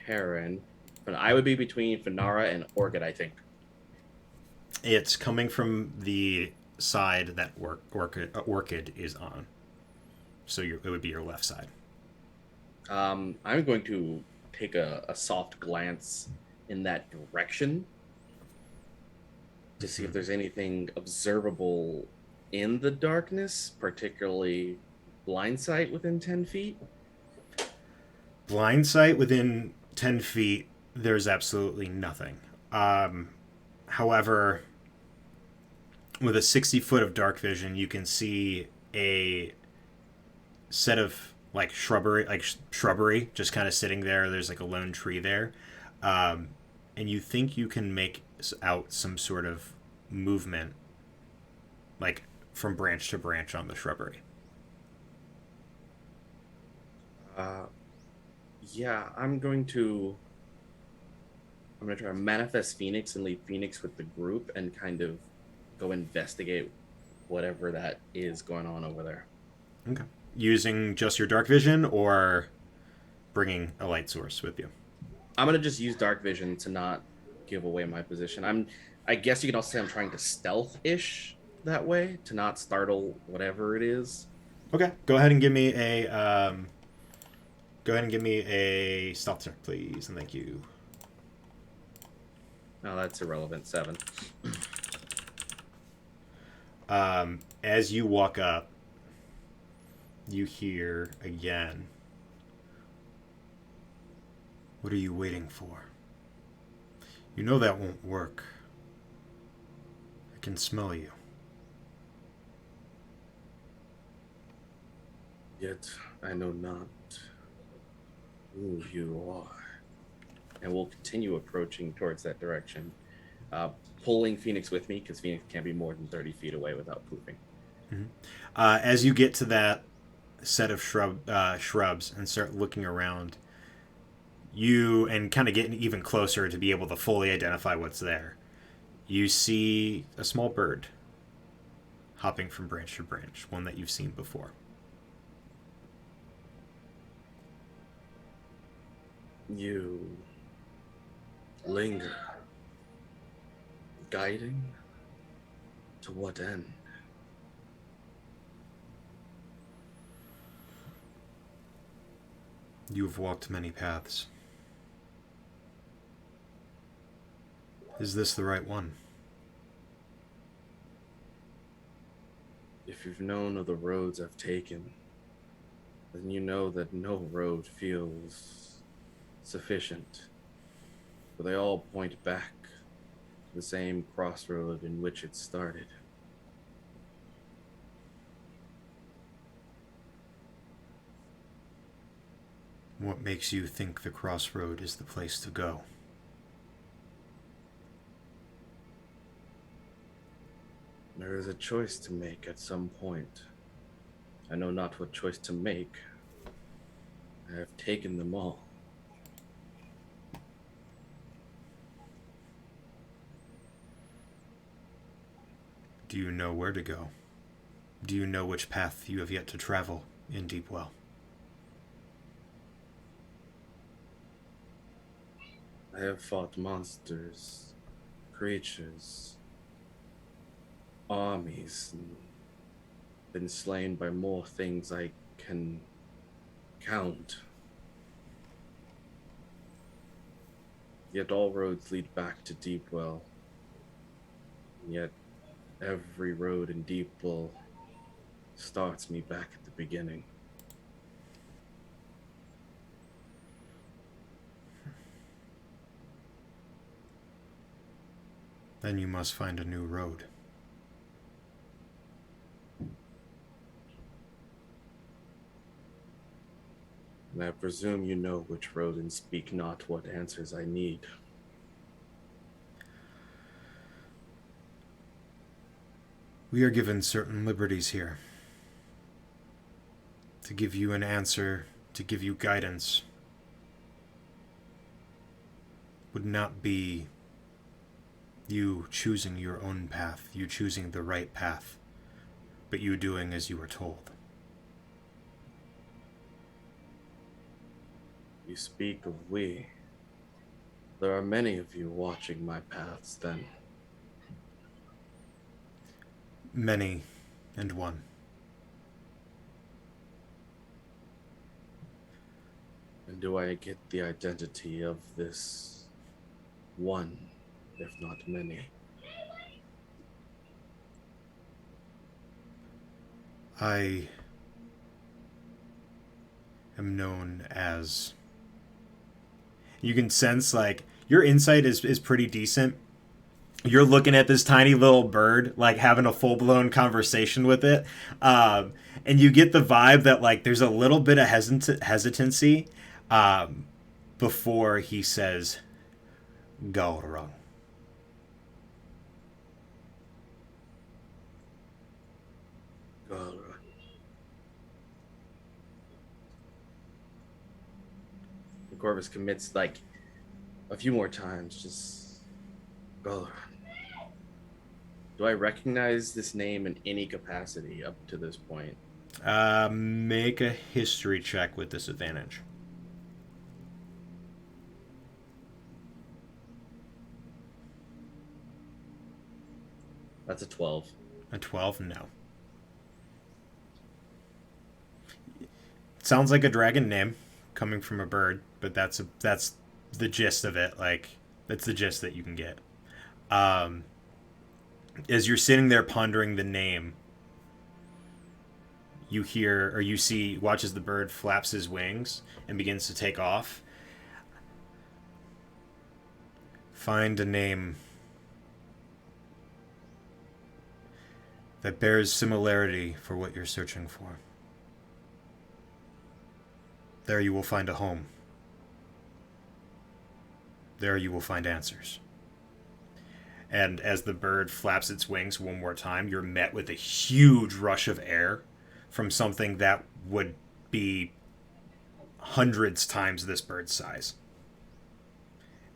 Perrin. But I would be between Fenara and Orchid, I think. It's coming from the side that Orchid is on. So it would be your left side. I'm going to take a soft glance in that direction. to see if there's anything observable in the darkness, particularly blind sight within 10 feet. Blind sight within 10 feet, there's absolutely nothing. However, with a 60 foot of dark vision, you can see a set of shrubbery just kind of sitting there. There's like a lone tree there. And you think you can make out some sort of movement, like from branch to branch on the shrubbery. Yeah, I'm going to try to manifest Phoenix and leave Phoenix with the group and kind of go investigate whatever that is going on over there. Okay. Using just your dark vision or bringing a light source with you? I'm going to just use dark vision to not give away my position. I guess you could also say I'm trying to stealth-ish that way to not startle whatever it is. Okay. Go ahead and give me a stealth check, please, and thank you. No, that's irrelevant. 7. As you walk up, you hear again, "What are you waiting for? You know that won't work. I can smell you." Yet I know not who you are. And we'll continue approaching towards that direction, pulling Phoenix with me, because Phoenix can't be more than 30 feet away without pooping. Mm-hmm. As you get to that set of shrubs and start looking around, and kind of getting even closer to be able to fully identify what's there, you see a small bird hopping from branch to branch, one that you've seen before. You linger, guiding to what end? You have walked many paths. Is this the right one? If you've known of the roads I've taken, then you know that no road feels sufficient, for they all point back to the same crossroad in which it started. What makes you think the crossroad is the place to go? There is a choice to make at some point. I know not what choice to make. I have taken them all. Do you know where to go? Do you know which path you have yet to travel in Deepwell? I have fought monsters, creatures, armies, and been slain by more things I can count. Yet all roads lead back to Deepwell. And yet every road in Deepwell starts me back at the beginning. Then you must find a new road. And I presume you know which road and speak not what answers I need. We are given certain liberties here. To give you an answer, to give you guidance, would not be you choosing your own path, you choosing the right path, but you doing as you were told. You speak of we. There are many of you watching my paths then. Many and one. And do I get the identity of this one, if not many? I am known as... You can sense, like, your insight is pretty decent. You're looking at this tiny little bird, like, having a full-blown conversation with it. And you get the vibe that, like, there's a little bit of hesitancy before he says, "Go wrong." Corvus commits like a few more times. Just go. Do I recognize this name in any capacity up to this point? Make a history check with disadvantage. That's a 12. A 12? No. Sounds like a dragon name coming from a bird, but that's the gist of it. Like, that's the gist that you can get. As you're sitting there pondering the name, you hear, or you see, watch as the bird flaps his wings and begins to take off. Find a name that bears similarity for what you're searching for. There you will find a home. There you will find answers. And as the bird flaps its wings one more time, you're met with a huge rush of air from something that would be hundreds times this bird's size.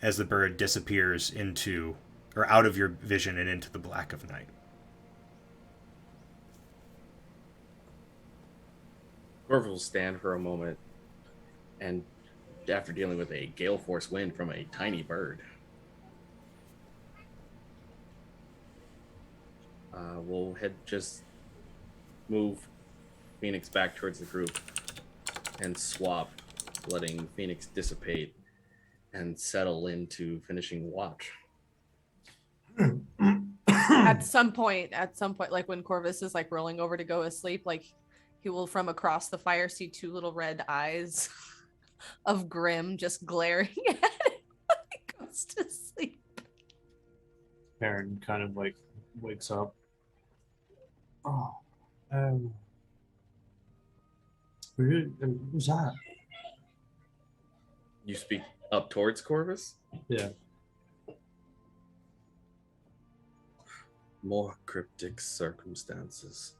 As the bird disappears into, or out of your vision and into the black of night. Corvus will stand for a moment, and after dealing with a gale force wind from a tiny bird, we'll just move Phoenix back towards the group and swap, letting Phoenix dissipate and settle into finishing watch. At some point, like when Corvus is like rolling over to go asleep, like he will from across the fire see two little red eyes of Grim just glaring at him when he goes to sleep. Baron kind of like wakes up. Oh, who's that? You speak up towards Corvus? Yeah. More cryptic circumstances.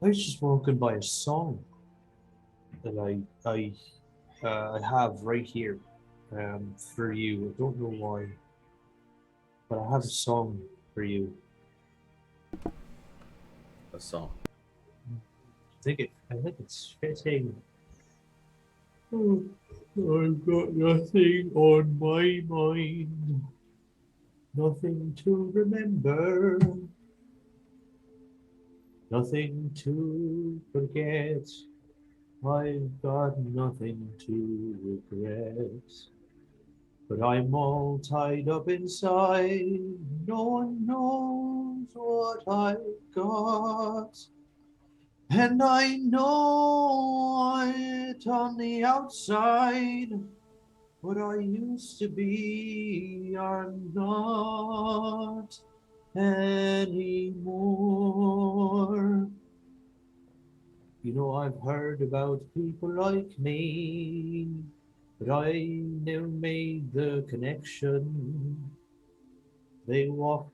I was just walking by a song that I have right here for you. I don't know why, but I have a song for you. A song. I think it's fitting. Oh, I've got nothing on my mind, nothing to remember, nothing to forget. I've got nothing to regret, but I'm all tied up inside. No one knows what I've got. And I know it on the outside, what I used to be, I'm not anymore. You know, I've heard about people like me, but I never made the connection. They walk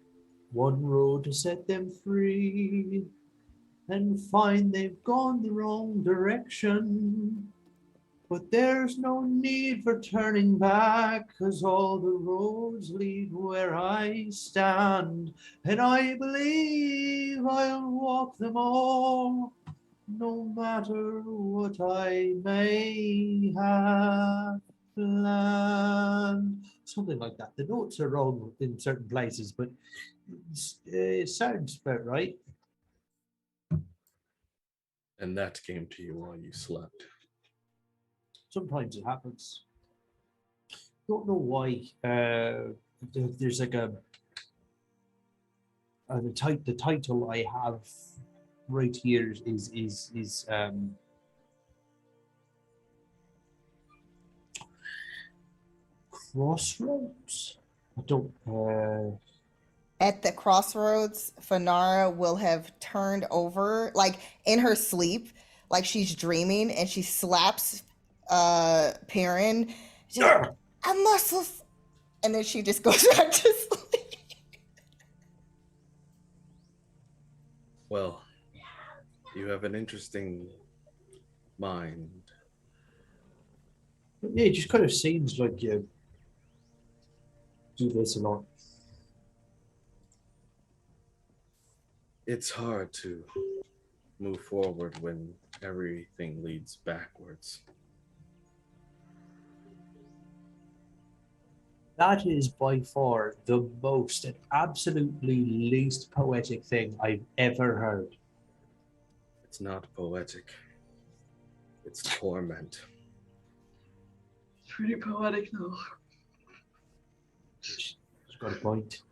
one road to set them free, and find they've gone the wrong direction. But there's no need for turning back, 'cause all the roads lead where I stand. And I believe I'll walk them all, no matter what I may have planned. Something like that. The notes are wrong in certain places, but it sounds about right. And that came to you while you slept. Sometimes it happens. Don't know why. There's like a the title I have right here is Crossroads. I don't. At the crossroads, Fanara will have turned over, like in her sleep, like she's dreaming, and she slaps Perrin. She's like, a muscle, and then she just goes back to sleep. Well, you have an interesting mind. Yeah, it just kind of seems like you do this a lot. It's hard to move forward when everything leads backwards. That is by far the most and absolutely least poetic thing I've ever heard. It's not poetic. It's torment. It's pretty poetic, though. She's got a point.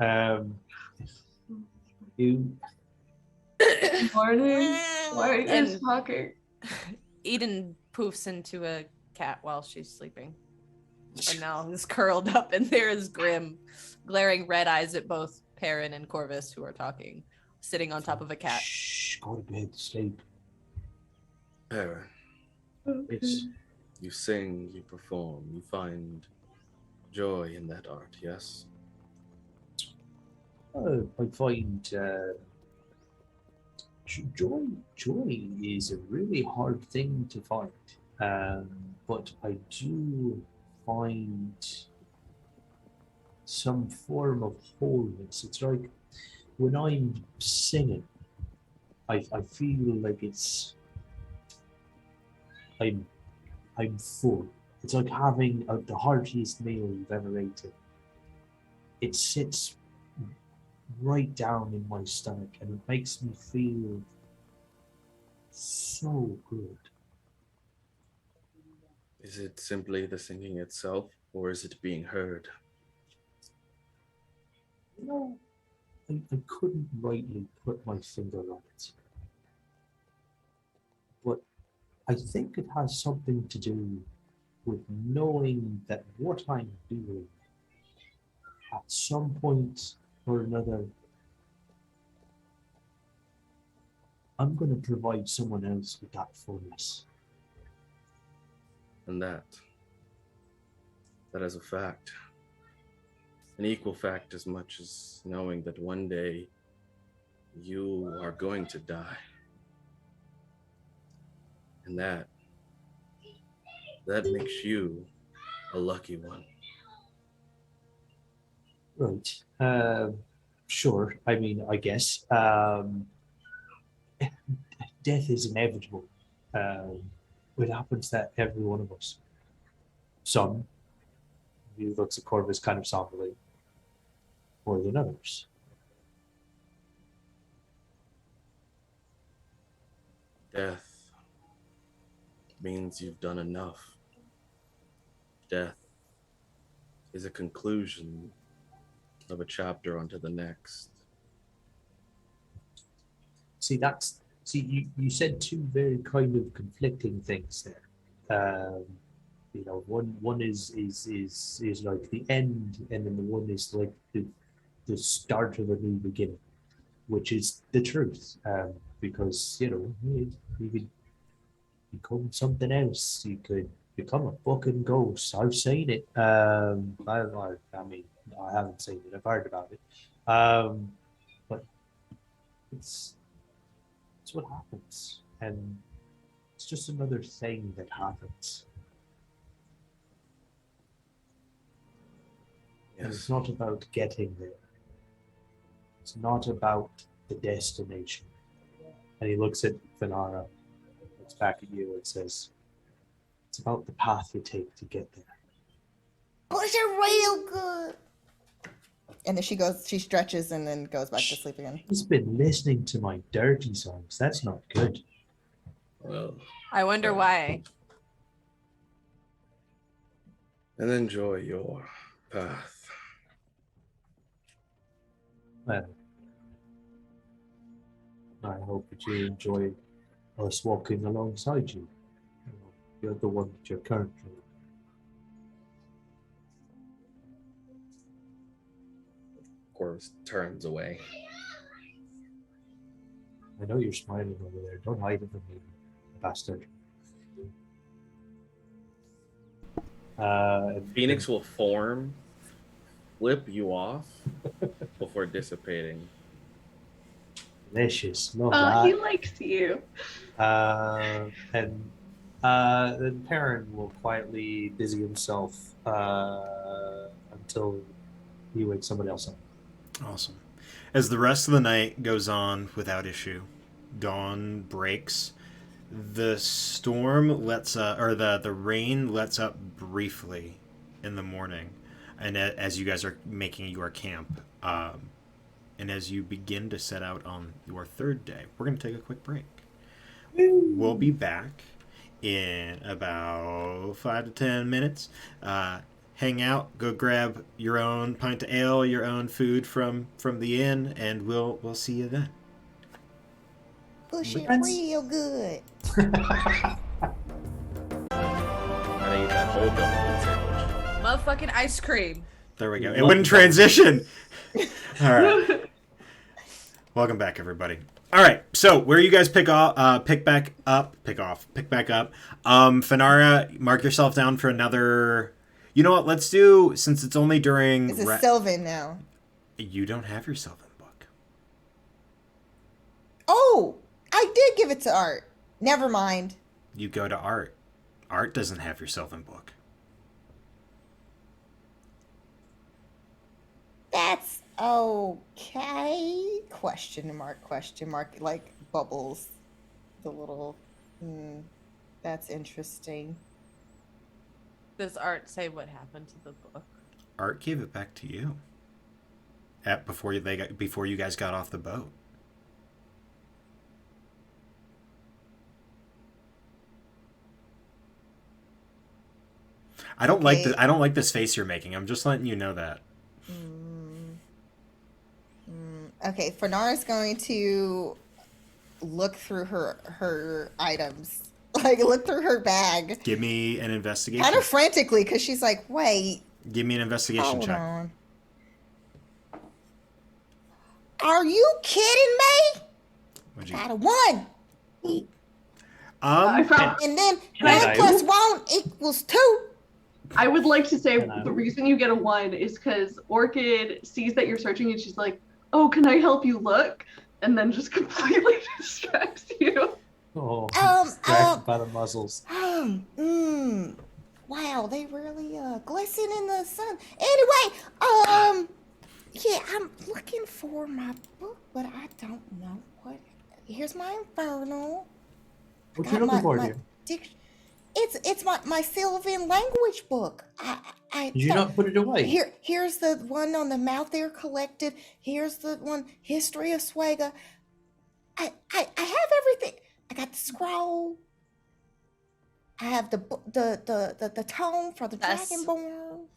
You Morning. Why are you guys And talking? Eden poofs into a cat while she's sleeping. And now is curled up, and there is Grim, glaring red eyes at both Perrin and Corvus, who are talking, sitting on top of a cat. Shh, go to bed, sleep. Perrin, It's you sing, you perform, you find joy in that art, yes? I find joy is a really hard thing to find, but I do find some form of wholeness. It's like when I'm singing, I feel like I'm full. It's like having the heartiest meal you've ever eaten. It sits right down in my stomach, and it makes me feel so good. Is it simply the singing itself, or is it being heard? You know, I couldn't rightly put my finger on it, but I think it has something to do with knowing that what I'm doing at some point or another, I'm going to provide someone else with that fullness. And that is a fact. An equal fact as much as knowing that one day you are going to die. And that makes you a lucky one. Right. Sure. I mean, I guess death is inevitable. It happens to every one of us. Some, he looks at Corvus kind of somberly, more than others. Death means you've done enough. Death is a conclusion of a chapter onto the next. See, you said two very kind of conflicting things there. You know, one is like the end, and then the one is like the start of a new beginning, which is the truth. Because you know, you could become something else. You could become a fucking ghost. I've seen it. I mean, I haven't seen it. I've heard about it. But it's what happens, and it's just another thing that happens. And it's not about getting there. It's not about the destination. And he looks at Venara, looks back at you, and says, "It's about the path you take to get there." Push it real good. And then she stretches and then goes back to sleep again. He's been listening to my dirty songs. That's not good. Well, I wonder why. and enjoy your path. Well, I hope that you enjoy us walking alongside you. You're the one that you're currently. Corvus turns away. I know you're smiling over there. Don't hide it from me, bastard. Phoenix will form, flip you off before dissipating. Delicious. Love He that. likes you. And then Perrin will quietly busy himself until he wakes somebody else up. Awesome. As the rest of the night goes on without issue, dawn breaks. The storm lets or the rain lets up briefly in the morning, and as you guys are making your camp, and as you begin to set out on your third day, we're going to take a quick break. We'll be back in about 5 to 10 minutes. Hang out, go grab your own pint of ale, your own food from the inn, and we'll see you then. Push it Friends. real good. I eat that whole double sandwich. Motherfucking ice cream. There we go. It wouldn't transition. All right. Welcome back, everybody. All right. So where you guys pick back up. Fenara, mark yourself down for another. You know what? Let's do, since it's only during. It's a Sylvan now. You don't have your Sylvan book. Oh, I did give it to Art. Never mind. You go to Art. Art doesn't have your Sylvan book. That's okay. Question mark, like bubbles. The little, that's interesting. Does Art say what happened to the book? Art gave it back to you. Before you guys got off the boat. I don't like this face you're making. I'm just letting you know that. Okay, Fenara's going to look through her items. Like, look through her bag. Give me an investigation. Kind of frantically, because she's like, wait. Give me an investigation check. On. Are you kidding me? Got a 1. And then 1 plus 1 equals 2. I would like to say the reason you get a 1 is because Orchid sees that you're searching and she's like, oh, can I help you look? And then just completely distracts you. Oh, distracted by the muzzles. Wow, they really glisten in the sun. Anyway, yeah, I'm looking for my book, but I don't know what. Here's my Infernal. What you looking for, dear? It's my Sylvan language book. Did you not put it away? Here's the one on the Mouth Air Collective. Here's the one, History of Swagger. I have everything. I got the scroll. I have the tome for the Dragonborn.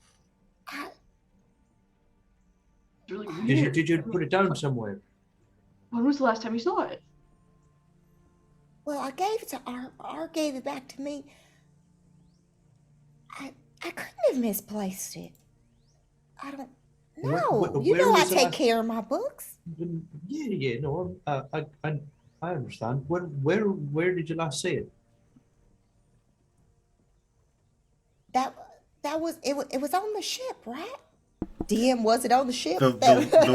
Really weird. Did you put it down somewhere? When was the last time you saw it? Well, I gave it to Art. Art gave it back to me. I couldn't have misplaced it. I don't know. You know I take care of my books. Yeah, no, I understand. Where did you last see it? That was it was on the ship, right? DM, was it on the ship? The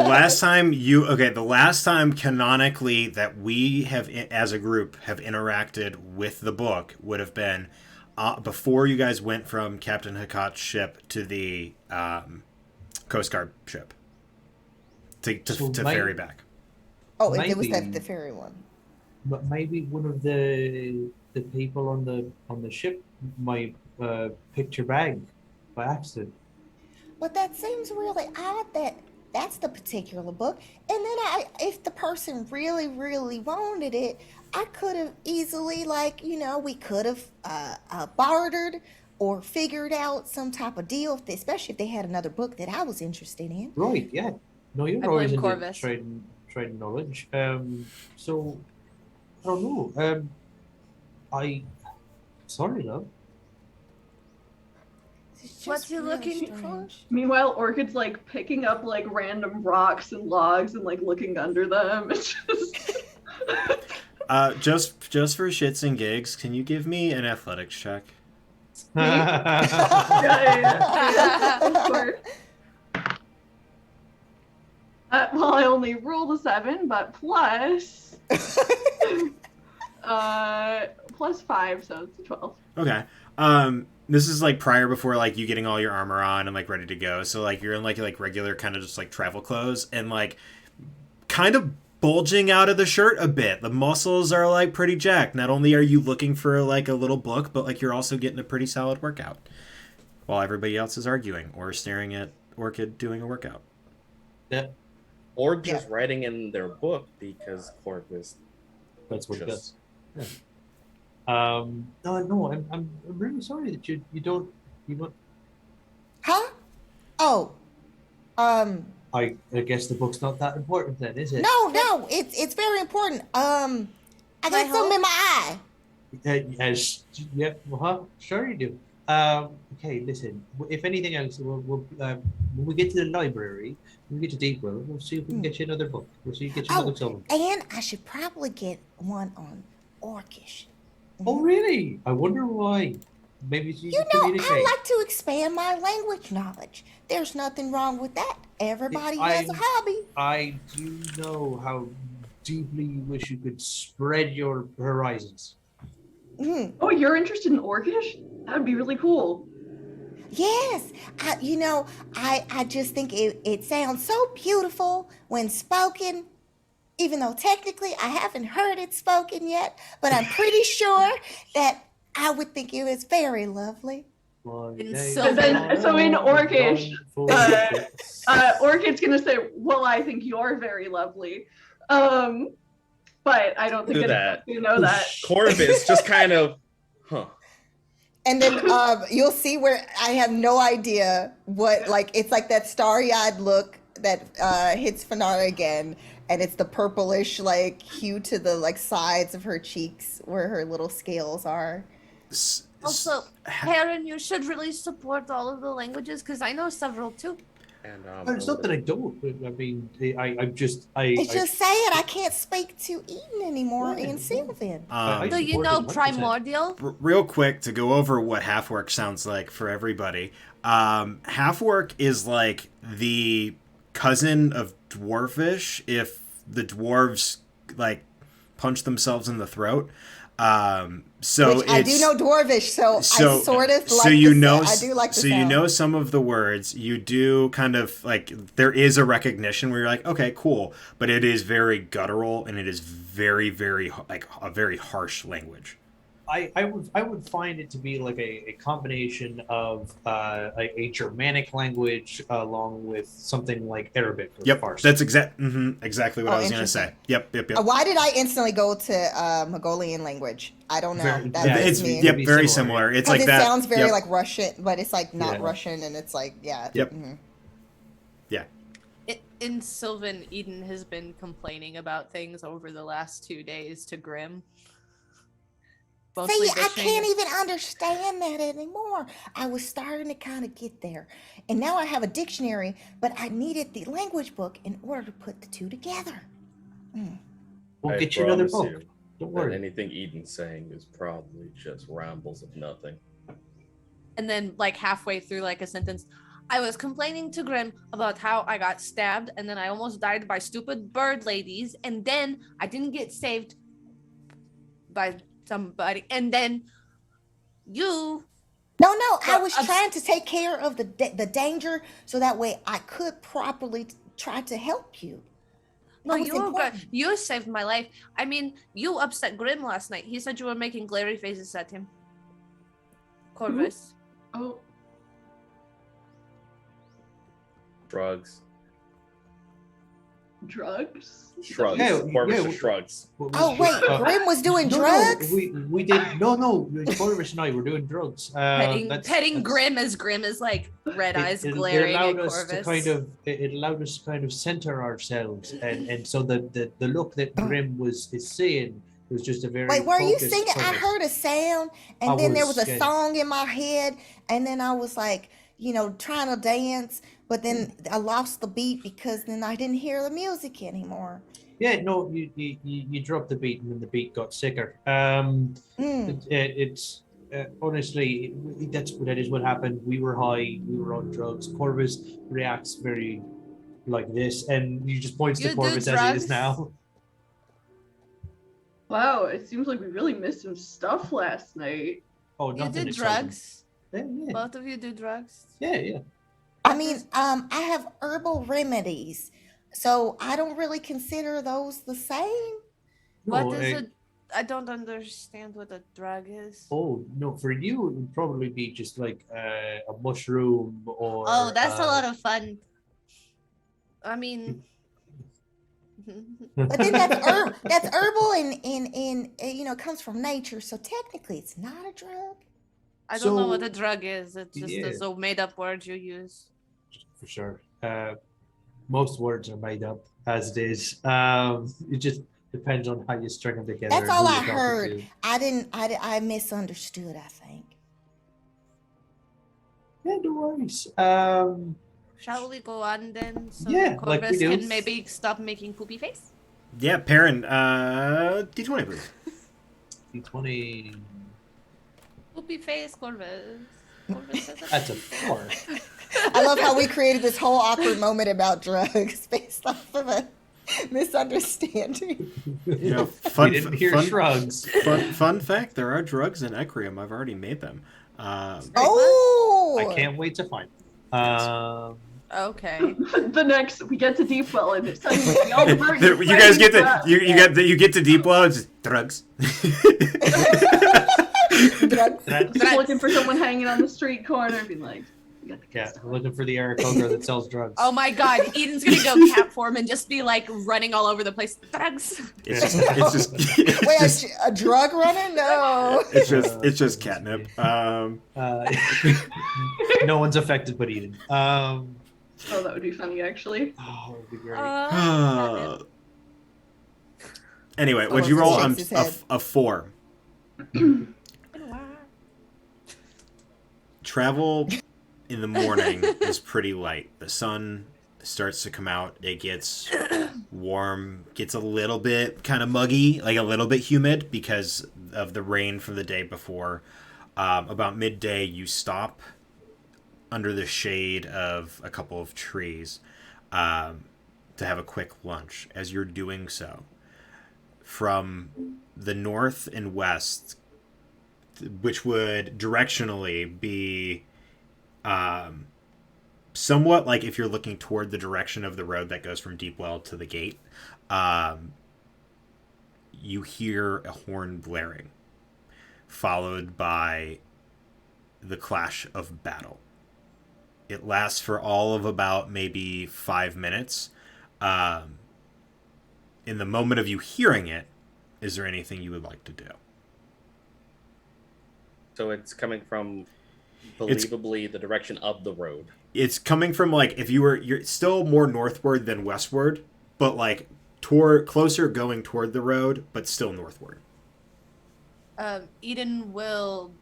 last time canonically that we have, as a group, have interacted with the book would have been before you guys went from Captain Hakat's ship to the Coast Guard ship to ferry back. Oh, it was the ferry one. But maybe one of the people on the ship might picked your bag by accident. But that seems really odd that's the particular book. And then if the person really, really wanted it, I could have easily, we could have bartered or figured out some type of deal, especially if they had another book that I was interested in. Right, yeah. No, you're always into trading trade knowledge. So I don't know. Sorry, love. It's What just you really looking for? strange. Meanwhile, Orchid's like picking up like random rocks and logs and like looking under them. It's Just for shits and gigs, can you give me an athletics check? yeah, of course. Well, I only rolled a 7, but plus +5, so it's a 12. Okay. This is like prior before like you getting all your armor on and like ready to go. So like you're in like regular kind of just like travel clothes and like kind of bulging out of the shirt a bit. The muscles are like pretty jacked. Not only are you looking for like a little book, but like you're also getting a pretty solid workout while everybody else is arguing or staring at Orchid doing a workout. Yeah, Or just writing in their book because Corvus. that's what it does. Just- Yeah. No, I'm really sorry that you don't. Huh? Oh. I guess the book's not that important then, is it? No, it's very important. I got something in my eye. Sure you do. Okay, listen. If anything else, we'll when we get to the library, when we get to Deepwell, we'll see if we can get you another book. We'll see if we get you another tome. And I should probably get one on Orcish. Oh, really? I wonder why. Maybe you You can know, communicate. I like to expand my language knowledge. There's nothing wrong with that. Everybody has a hobby. I do know how deeply you wish you could spread your horizons. Oh, you're interested in Orcish? That would be really cool. Yes, I just think it sounds so beautiful when spoken, even though technically I haven't heard it spoken yet, but I'm pretty sure that I would think it was very lovely. So in Orcish, Orchid's gonna say, "Well, I think you're very lovely," but I don't think you know that. Corvus just kind of, huh. And then you'll see where I have no idea what, like, it's like that starry-eyed look that hits Fanara again, and it's the purplish, like, hue to the, like, sides of her cheeks where her little scales are. Also, Perrin, you should really support all of the languages because I know several too. And It's not that I don't. I mean, I'm just. It's just saying I can't speak to Eden anymore in Sylvan. Do you know Primordial? Real quick to go over what half-work sounds like for everybody. Half-work is like the cousin of dwarfish if the dwarves like punch themselves in the throat. So which I do know Dwarvish, so I sort of like I do like the sound. You know some of the words. You do kind of like there is a recognition where you're like, okay, cool, but it is very guttural and it is very, very like a very harsh language. I would find it to be like a combination of a Germanic language along with something like Arabic. Or Yep, Farsi. that's exactly what I was going to say. Yep. Why did I instantly go to Mongolian language? I don't know. It's very similar. It's like it that. Sounds very like Russian, but it's like not Russian, and it's like Yep. Mm-hmm. Yeah. In Sylvan, Eden has been complaining about things over the last 2 days to Grim. See, I can't even understand that anymore. I was starting to kind of get there. And now I have a dictionary, but I needed the language book in order to put the two together. We'll get you another book. Don't worry. Anything Eden's saying is probably just rambles of nothing. And then, like, halfway through, like, a sentence, I was complaining to Grim about how I got stabbed, and then I almost died by stupid bird ladies, and then I didn't get saved by somebody, and then you no I was trying to take care of the danger so that way I could properly try to help you. No, you saved my life. I mean, you upset Grim last night. He said you were making glary faces at him. Corvus. Oh, drugs. drugs? Shrugs. Yeah, Corvus yeah, just shrugs. Oh wait, Grim was doing No, drugs. we did no. Corvus and I were doing drugs. Petting Grim as like red eyes glaring allowed at us Corvus. to kind of it allowed us to kind of center ourselves, and so the look that Grim is seeing was just a very Wait, were you focused singing? I Corvus. heard a sound, and I then there was, was a yeah. song in my head, and then I was like, trying to dance, but then I lost the beat because then I didn't hear the music anymore. Yeah, no, you dropped the beat and then the beat got sicker. It's honestly that is what happened. We were high, we were on drugs. Corvus reacts very like this, and you just points You to do Corvus as he is drugs? now. Wow, it seems like we really missed some stuff last night. Oh, You nothing did exciting. drugs? Yeah. Both of you do drugs? Yeah. I mean, I have herbal remedies, so I don't really consider those the same. No, What is it? I don't understand what a drug is. Oh no, for you it would probably be just like a mushroom or. Oh, that's a lot of fun. I mean, But then that's herbal and comes from nature, so technically it's not a drug. I don't know So- what a drug is. It's just Yeah. a made-up word you use. For sure. Most words are made up as it is. It just depends on how you string them together. That's and all who I you're talking heard. to. I misunderstood, I think. Yeah, no worries. Shall we go on then? So Yeah, that like we Corvus do. can maybe stop making poopy face? Yeah, Perrin, D20, please. D20. Poopy face, Corvus. Corvus says That's a 4. I love how we created this whole awkward moment about drugs based off of a misunderstanding. You know, We didn't hear shrugs. Fun fact: there are drugs in Ecriom. I've already made them. Oh, I can't wait to find. Okay. We get to Deepwell and it's like we all burn you guys get you get to Deepwell. It's just drugs. drugs. Just looking for someone hanging on the street corner and being like, we got the good Yeah, stuff. we're looking for the Aarakocra that sells drugs. Oh my god, Eden's gonna go cat form and just be like running all over the place. Drugs. Wait, a drug runner? No. It's just catnip. No one's affected but Eden. Oh, that would be funny, actually. Oh, it would be great. Catnip. Anyway, would you roll Shakes his head. a 4? Travel in the morning is pretty light. The sun starts to come out. It gets warm, gets a little bit kind of muggy, like a little bit humid because of the rain from the day before. About midday, you stop under the shade of a couple of trees to have a quick lunch. As you're doing so, from the north and west, which would directionally be somewhat like if you're looking toward the direction of the road that goes from Deepwell to the gate, you hear a horn blaring, followed by the clash of battle. It lasts for all of about maybe 5 minutes. In the moment of you hearing it, is there anything you would like to do? So it's coming from believably the direction of the road. It's coming from like if you're still more northward than westward, but like closer going toward the road, but still northward. Eden will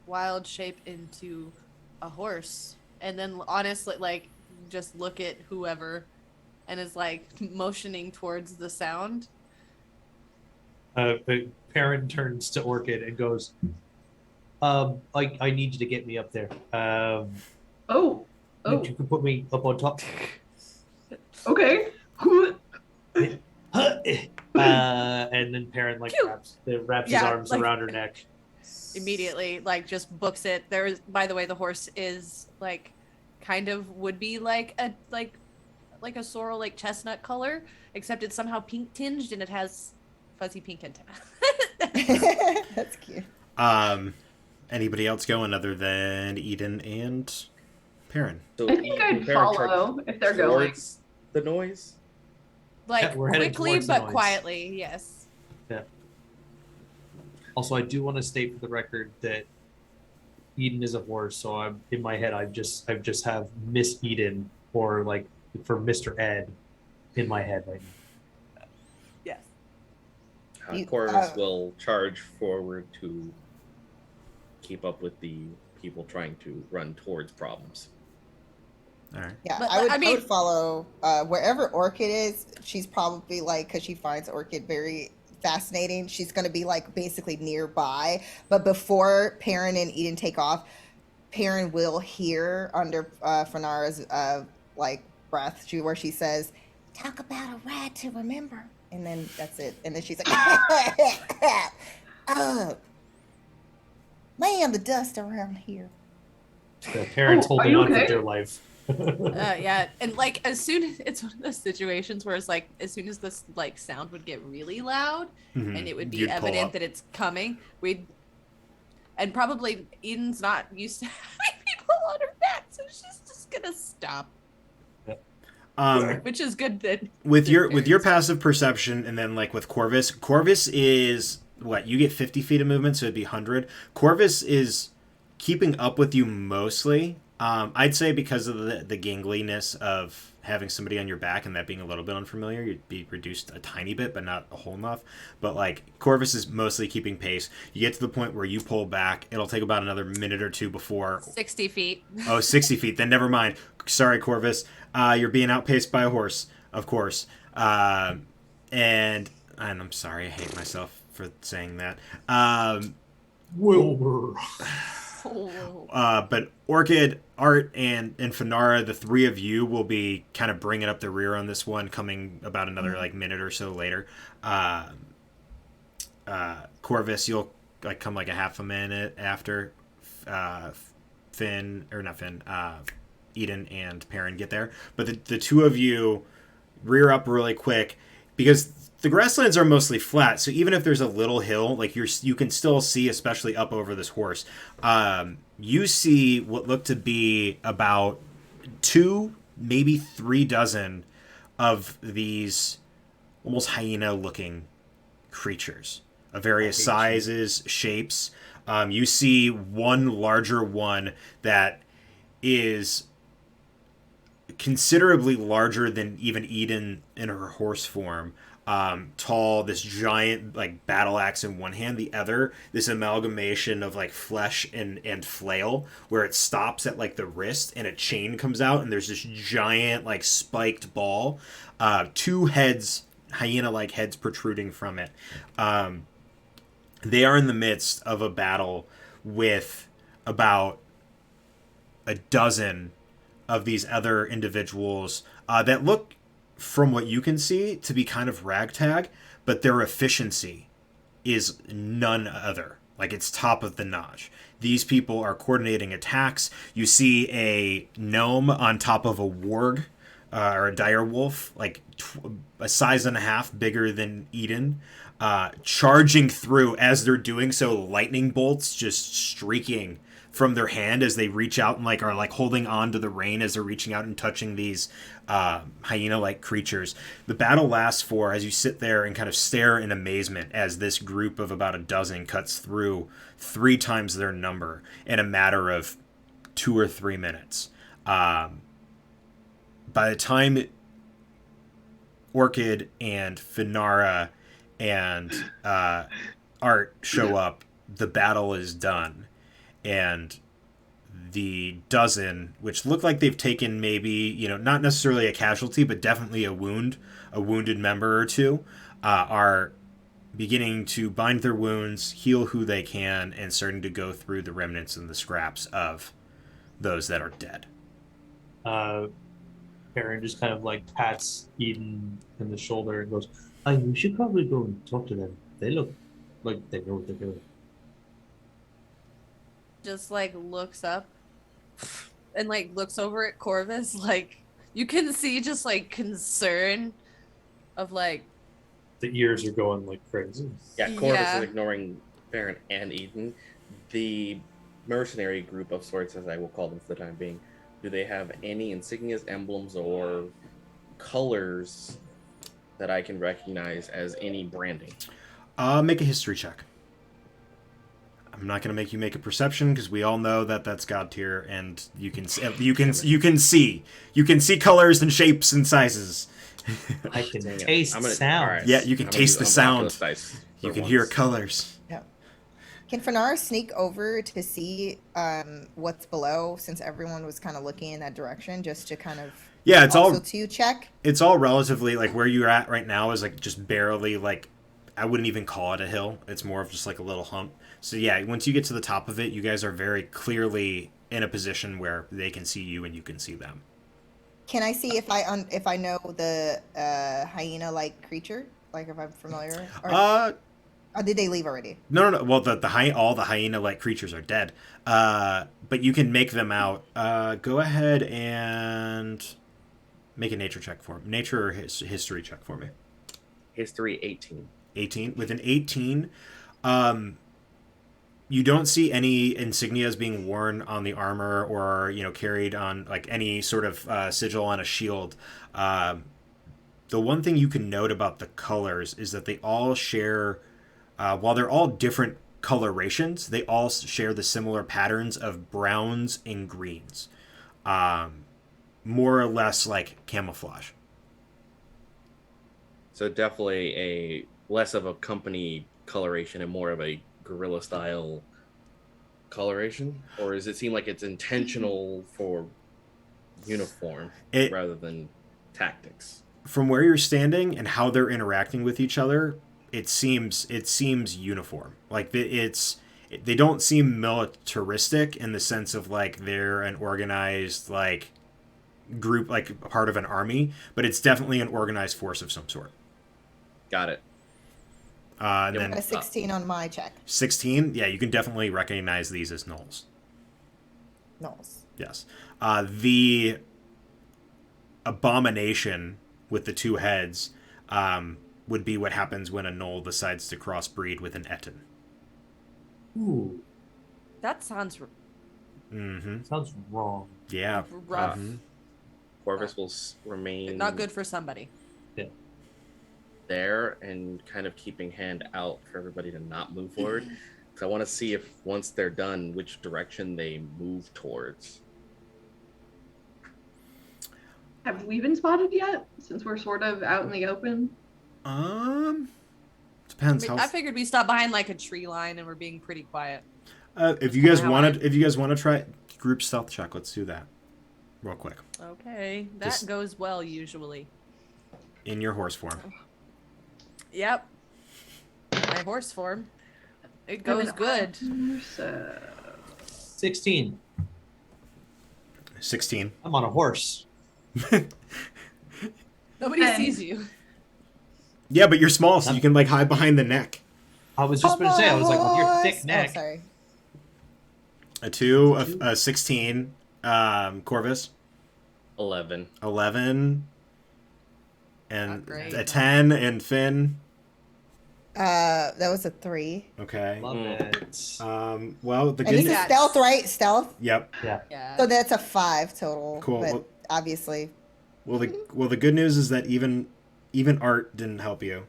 wild shape into a horse and then honestly like just look at whoever and is like motioning towards the sound. Perrin turns to Orchid and goes, I need you to get me up there. Oh, You can put me up on top. okay. And then Perrin like wraps his Yeah, arms like- around her neck. Immediately like just books it. There's by the way the horse is like kind of would be like a sorrel like chestnut color, except it's somehow pink tinged and it has fuzzy pink antenna. That's cute. Anybody else going other than Eden and Perrin? So I think I'd Perrin charges follow if they're going. towards the noise. Like we're headed quickly towards the but noise. quietly, yes. Yeah. Also, I do want to state for the record that Eden is a horse, so I'm in my head. I've just have Miss Eden or like for Mr. Ed in my head right now. Yes. Corvus will charge forward to keep up with the people trying to run towards problems. All right. Yeah, But, I I mean- would follow wherever Orchid is. She's probably like, because she finds Orchid very fascinating. She's going to be like basically nearby. But before Perrin and Eden take off, Perrin will hear under Fenara's like breath, where she says, "Talk about a ride to remember," and then that's it. And then she's like, "Lay on the dust around here." The parents Oh, are holding you on for okay? dear life. Yeah, and like as soon as it's one of those situations where it's like as soon as this like sound would get really loud Mhm. and it would be You'd pull evident up. that it's coming, and probably Eden's not used to having people on her back, so she's just gonna stop, which is good that With your Perrin's- passive perception, and then like with Corvus is what, you get 50 feet of movement, so it'd be 100. Corvus is keeping up with you mostly. I'd say because of the gangliness of having somebody on your back and that being a little bit unfamiliar, you'd be reduced a tiny bit, but not a whole enough. But like Corvus is mostly keeping pace. You get to the point where you pull back. It'll take about another minute or two before 60 feet. Oh, 60 feet. Then never mind. Sorry, Corvus. You're being outpaced by a horse, of course. And I'm sorry. I hate myself for saying that. Wilbur. But Orchid, Art, and Fenara, the three of you will be kind of bringing up the rear on this one, coming about another like minute or so later. Corvus, you'll like come like a half a minute after Eden and Perrin get there. But the two of you rear up really quick because the grasslands are mostly flat. So even if there's a little hill, like you can still see, especially up over this horse. You see what look to be about 2, maybe 3 dozen of these almost hyena-looking creatures of various sizes, shapes. You see one larger one that is considerably larger than even Eden in her horse form. Tall, this giant like battle axe in one hand, the other this amalgamation of like flesh and flail, where it stops at like the wrist and a chain comes out and there's this giant like spiked ball, 2 heads, hyena-like heads protruding from it. They are in the midst of a battle with about a dozen of these other individuals that look, from what you can see, to be kind of ragtag, but their efficiency is none other. Like, it's top of the notch. These people are coordinating attacks. You see a gnome on top of a warg, or a dire wolf, like a size and a half bigger than Eden, charging through. As they're doing so, lightning bolts just streaking from their hand as they reach out and like are like holding on to the rein as they're reaching out and touching these hyena-like creatures. The battle lasts for, as you sit there and kind of stare in amazement as this group of about a dozen cuts through 3 times their number in a matter of 2 or 3 minutes. By the time Orchid and Fenara and Art show up, the battle is done. And the dozen, which look like they've taken maybe, not necessarily a casualty, but definitely a wounded member or two, are beginning to bind their wounds, heal who they can, and starting to go through the remnants and the scraps of those that are dead. Perrin just kind of like pats Eden in the shoulder and goes, "You should probably go and talk to them. They look like they know what they're doing." Just like looks up and like looks over at Corvus, like you can see just like concern of like The ears are going like crazy. Yeah, Corvus Yeah. is ignoring Baron and Eden. The mercenary group of sorts, as I will call them for the time being, do they have any insignias, emblems, or colors that I can recognize as any branding? Make a history check. I'm not going to make you make a perception because we all know that that's god tier, and you can see colors and shapes and sizes. I can Dang it. taste I'm gonna- sound. alright. Yeah, you can I'm gonna taste do the sound. Oculus dice You for can once. hear colors. Can Fanara sneak over to see what's below, since everyone was kind of looking in that direction, just to kind of Yeah, it's also all to check? it's all relatively like where you're at right now is like just barely like I wouldn't even call it a hill. It's more of just like a little hump. So yeah, once you get to the top of it, you guys are very clearly in a position where they can see you and you can see them. Can I see if I know the hyena-like creature? Like if I'm familiar? Or did they leave already? No. Well, all the hyena-like creatures are dead. But you can make them out. Go ahead and make a nature check for me. Nature or history check for me. History 18. 18. With an 18, you don't see any insignias being worn on the armor or carried on like any sort of sigil on a shield. The one thing you can note about the colors is that they all share. While they're all different colorations, they all share the similar patterns of browns and greens. More or less like camouflage. So definitely a less of a company coloration and more of a guerrilla style coloration? Or does it seem like it's intentional for uniform rather than tactics? From where you're standing and how they're interacting with each other, it seems uniform. Like they don't seem militaristic in the sense of like they're an organized like group, like part of an army, but it's definitely an organized force of some sort. Got it. And then a 16 on my check. 16, yeah, you can definitely recognize these as gnolls. Gnolls. Yes. The abomination with the two heads would be what happens when a gnoll decides to crossbreed with an Etten. Ooh, That sounds sounds wrong. Yeah. rough. Corvus will remain Not good for somebody. there and kind of keeping hand out for everybody to not move forward. Because I want to see if once they're done, which direction they move towards. Have we been spotted yet? Since we're sort of out in the open. Depends I figured we stopped behind like a tree line and we're being pretty quiet. if you guys want to try group stealth check, let's do that real quick. Okay, that Just- goes well usually. In your horse form. Yep. My horse form. It goes good. So 16. 16. I'm on a horse. Nobody And- sees you. Yeah, but you're small, so you can like hide behind the neck. I was just going to say, I was like, with your thick neck. Oh, sorry. A 2, a 16, Corvus, 11. 11, and Not great. a 10, and Finn. That was a 3. Okay. Love it. Well, the And this good is Yeah. stealth, right? Stealth. Yep. Yeah. So that's a 5 total. Cool. But Well- obviously, Well, the good news is that even Art didn't help you,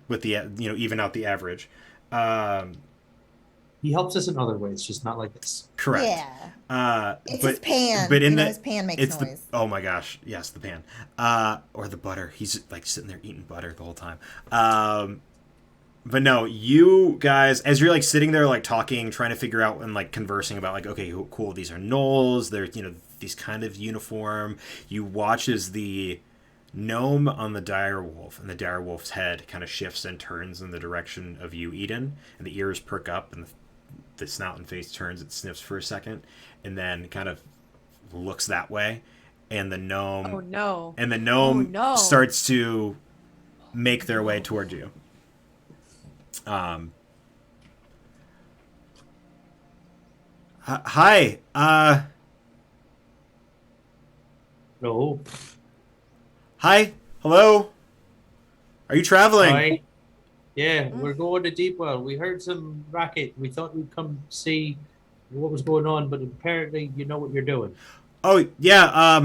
with the even out the average. He helps us in other ways, just not like this. Correct. yeah. It's his pan. But in you know, the his pan makes it's noise. oh my gosh, yes, the pan, or the butter. He's like sitting there eating butter the whole time. But no, you guys, as you're like sitting there like talking, trying to figure out and like conversing about like, okay, cool, these are gnolls. They're these kind of uniform. You watch as the gnome on the dire wolf and the dire wolf's head kind of shifts and turns in the direction of you, Eden, and the ears perk up and the snout and face turns. It sniffs for a second and then kind of looks that way, and the gnome Oh no. and the gnome Oh, no. starts to make their way toward you. Hi. No. Hi. Hello. Are you traveling? Hi. Yeah, we're going to Deepwell. We heard some racket. We thought we'd come see what was going on, but apparently you know what you're doing. Oh yeah.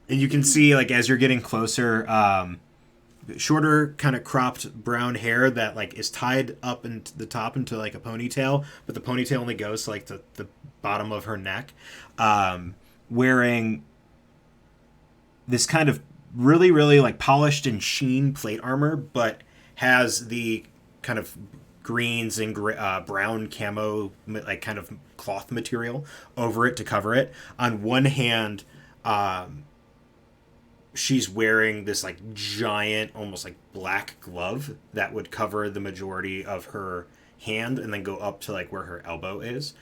And you can see, like, as you're getting closer, shorter, kind of cropped brown hair that, like, is tied up into the top into, like, a ponytail, but the ponytail only goes to, like, the bottom of her neck. Wearing this kind of really, really, like, polished and sheen plate armor, but has the kind of greens and brown camo, like, kind of cloth material over it to cover it. On one hand, she's wearing this, like, giant, almost like black glove that would cover the majority of her hand and then go up to, like, where her elbow is.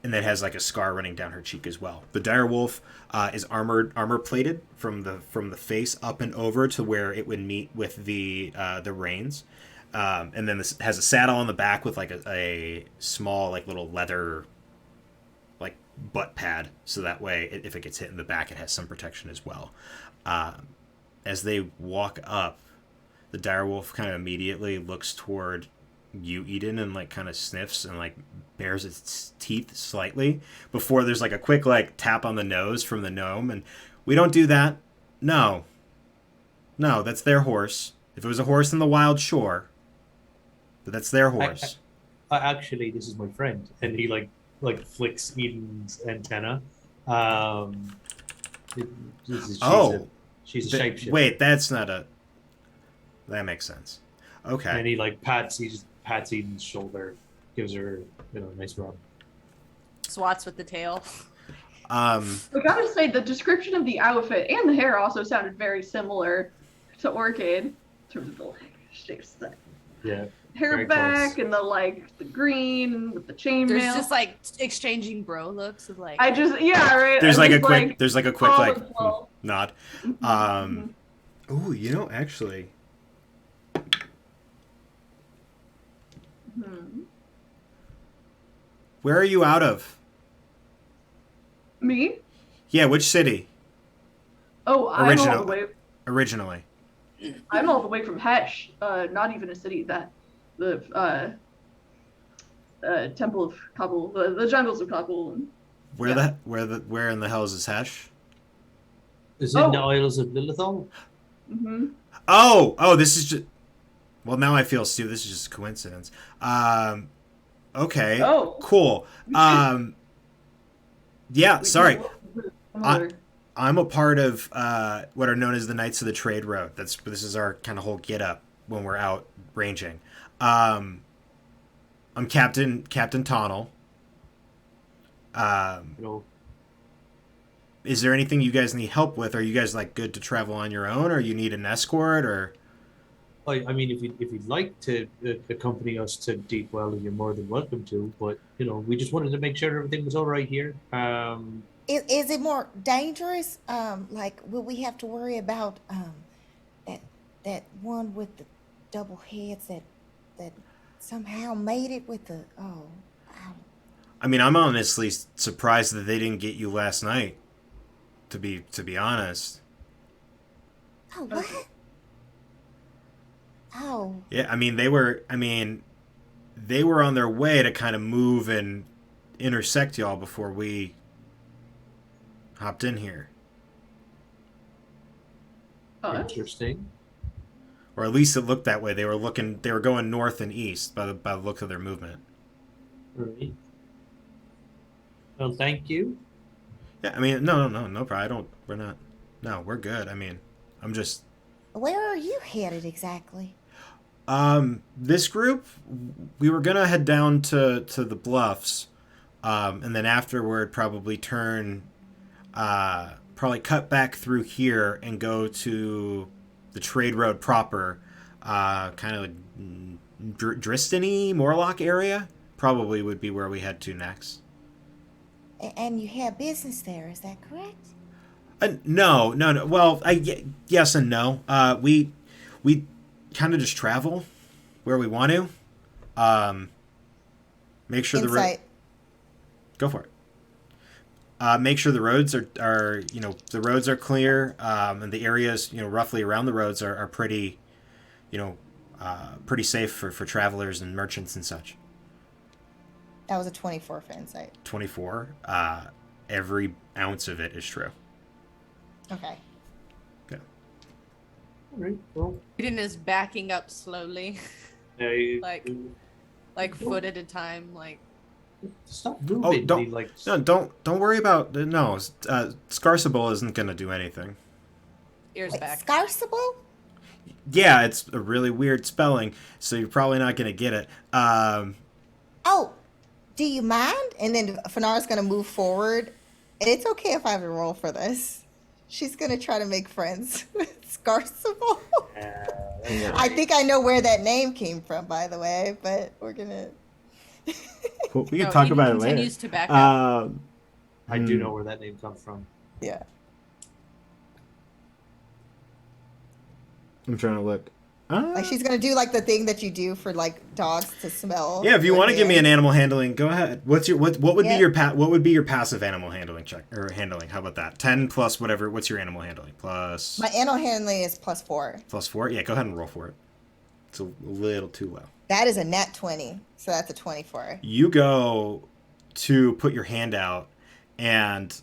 And that has, like, a scar running down her cheek as well. The direwolf is armor plated from the face up and over to where it would meet with the reins. And then this has a saddle on the back with, like, a small, like, little leather, like, butt pad, so that way if it gets hit in the back, it has some protection as well. As they walk up, the direwolf kind of immediately looks toward you, Eden, and, like, kind of sniffs and, like, bares its teeth slightly before there's, like, a quick, like, tap on the nose from the gnome. And we don't do that. No, that's their horse. If it was a horse in the wild, sure, but that's their horse. Actually, this is my friend, and he like flicks Eden's antenna. She's a shapeshifter. Wait, that's not a. That makes sense. Okay. And he just pats Eden's shoulder, gives her a nice rub. Swats with the tail. I gotta say, the description of the outfit and the hair also sounded very similar to Orchid in terms of the shapes. Yeah. Hair back close. And the green with the chainmail. There's just, like, exchanging bro looks of, like. Right. There's like a quick nod. Mm-hmm. Actually. Mm-hmm. Where are you out of? Me? Yeah, which city? Oh, I'm all the way. Originally. I'm all the way from Hesh. Not even a city that the Temple of Kabul, the jungles of Kabul. Where in the hell is this Hesh? Is it in the Isles of Lilithal? Mm-hmm. Oh, this is just. Well, now I feel stupid. This is just a coincidence. Okay. Oh. Cool. Yeah. Sorry. I'm a part of what are known as the Knights of the Trade Road. This is our kind of whole get up when we're out ranging. I'm Captain Tonnel. Is there anything you guys need help with? Are you guys, like, good to travel on your own, or you need an escort, or? I mean, if you'd like to accompany us to Deepwell, you're more than welcome to. But we just wanted to make sure everything was all right here. Is it more dangerous? Will we have to worry about that one with the double heads that somehow made it with the I mean, I'm honestly surprised that they didn't get you last night. To be honest. Oh, what? Oh. Yeah, I mean they were on their way to kind of move and intersect y'all before we hopped in here. Interesting. Or at least it looked that way. They were going north and east by the look of their movement. Right. Well, thank you. Yeah, I mean, no problem. We're good. I mean, I'm just. Where are you headed exactly? This group, we were gonna head down to the bluffs, and then afterward probably cut back through here and go to the trade road proper, kind of Dristany, Morlock area. Probably would be where we head to next. And you have business there, is that correct? No. Well, yes and no. We kind of just travel where we want to. Make sure go for it. Make sure the roads are the roads are clear, and the areas roughly around the roads are pretty, pretty safe for travelers and merchants and such. That was a 24 for insight. 24. every ounce of it is true. Okay. All right, well, Eden is backing up slowly, yeah, like foot at a time. Like stop moving. Oh, don't He, like, no, don't worry about no. Scarcible isn't gonna do anything. ears Wait, back. Scarcible? Yeah, it's a really weird spelling, so you're probably not gonna get it. Oh, do you mind? And then Fanara's gonna move forward, and it's okay if I have to roll for this. She's gonna try to make friends with Scarcible. I think I know where that name came from, by the way, but we're gonna. Cool. We can No, talk Eden about it later. continues to back up. I do know where that name comes from. Yeah. I'm trying to look. Like she's gonna do like the thing that you do for like dogs to smell. Yeah, if you when want to give me they're- an animal handling, go ahead. What would Yeah. be your what would be your passive animal handling check or handling? How about that? 10 plus whatever. What's your animal handling? Plus My animal handling is +4. +4. Yeah, go ahead and roll for it. It's a little too low. That is a nat 20, so that's a 24. You go to put your hand out and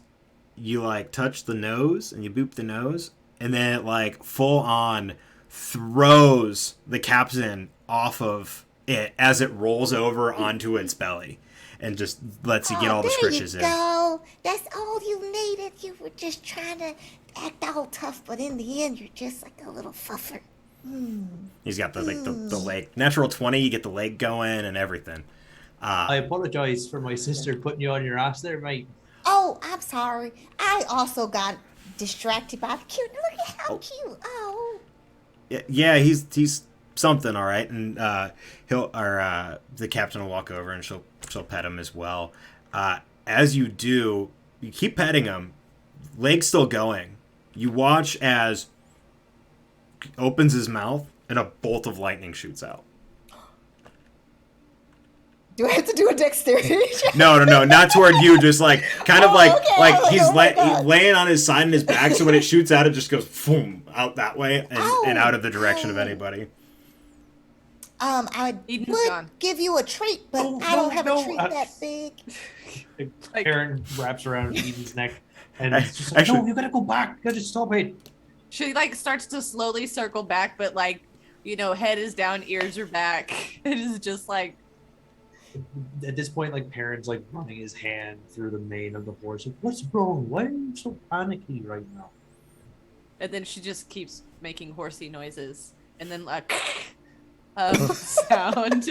you like touch the nose and you boop the nose and then it like full on throws the captain off of it as it rolls over onto its belly and just lets you get all the scritches in. There you go. That's all you needed. You were just trying to act all tough, but in the end, you're just like a little fuffer. He's got the leg. Natural 20, you get the leg going and everything. I apologize for my sister putting you on your ass there, mate. Oh, I'm sorry. I also got distracted by the cute. Look at how cute. Oh. Yeah, he's something, all right. And the captain will walk over and she'll pet him as well. As you do, you keep petting him, leg's still going. You watch as he opens his mouth and a bolt of lightning shoots out. Do I have to do a dexterity check? No, not toward you. Just like kind of like okay. like I was like, he's oh my God. laying on his side and his back. So when it shoots out, it just goes boom out that way and Oh, out of the direction of oh. anybody. I Eden's would gone. give you a treat, but Oh, I don't no, have no. a treat that big. Like- Karen wraps around Eden's neck and I- it's just like, actually- no, you gotta go back. You gotta stop it. She like starts to slowly circle back, but like, you know, head is down, ears are back. It is just like, At this point, like, Perrin's like running his hand through the mane of the horse. Like, what's wrong? Why are you so panicky right now? and then she just keeps making horsey noises, and then like, sound.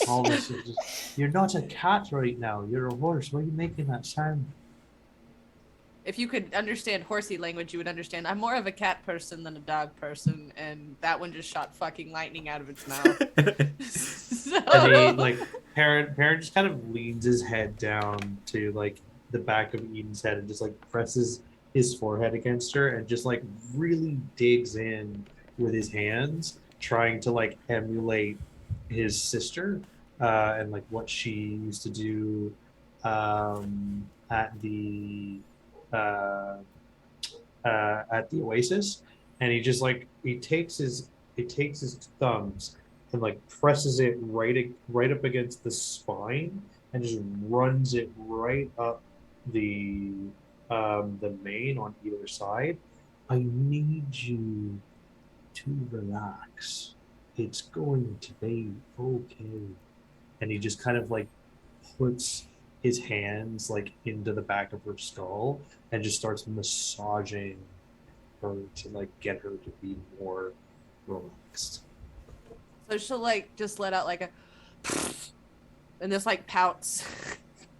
All this is just, you're not a cat right now. You're a horse. Why are you making that sound? If you could understand horsey language, you would understand. I'm more of a cat person than a dog person, and that one just shot fucking lightning out of its mouth. So- And he, like, Perrin just kind of leans his head down to, like, the back of Eden's head and just, like, presses his forehead against her and just, like, really digs in with his hands, trying to, like, emulate his sister and, like, what she used to do at the Oasis. And he just, like, he takes his thumbs and like presses it right up against the spine and just runs it right up the mane on either side. I need you to relax. It's going to be okay. And he just kind of like puts his hands like into the back of her skull and just starts massaging her to like get her to be more relaxed. So she'll like just let out like a, and just like pouts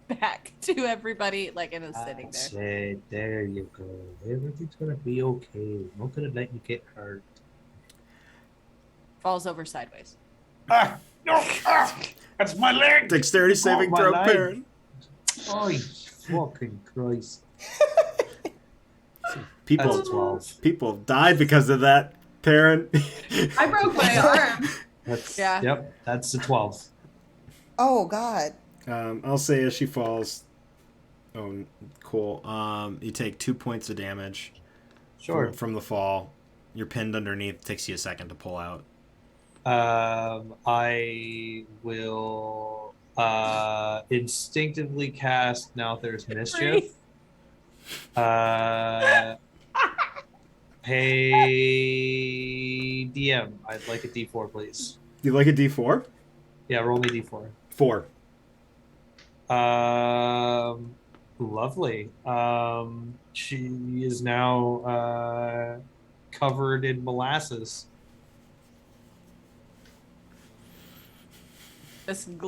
back to everybody, like and is sitting there. That's it. There you go. Everything's gonna be okay. I'm not gonna let you get hurt. Falls over sideways. Ah, no! Ah, that's my leg. Dexterity saving my throw, leg. Perrin. Oh, fucking Christ! That's People, a 12. people died because of that, Perrin. I broke my arm. That's Yeah. Yep, that's a 12. Oh God. I'll say as she falls. Oh, cool. You take 2 points of damage Sure. from the fall. You're pinned underneath. It takes you a second to pull out. I will instinctively cast Now There's Mischief Hey, DM, I'd like a D4, please. You like a D4? Yeah, roll me D4. 4. Lovely. She is now covered in molasses. This And in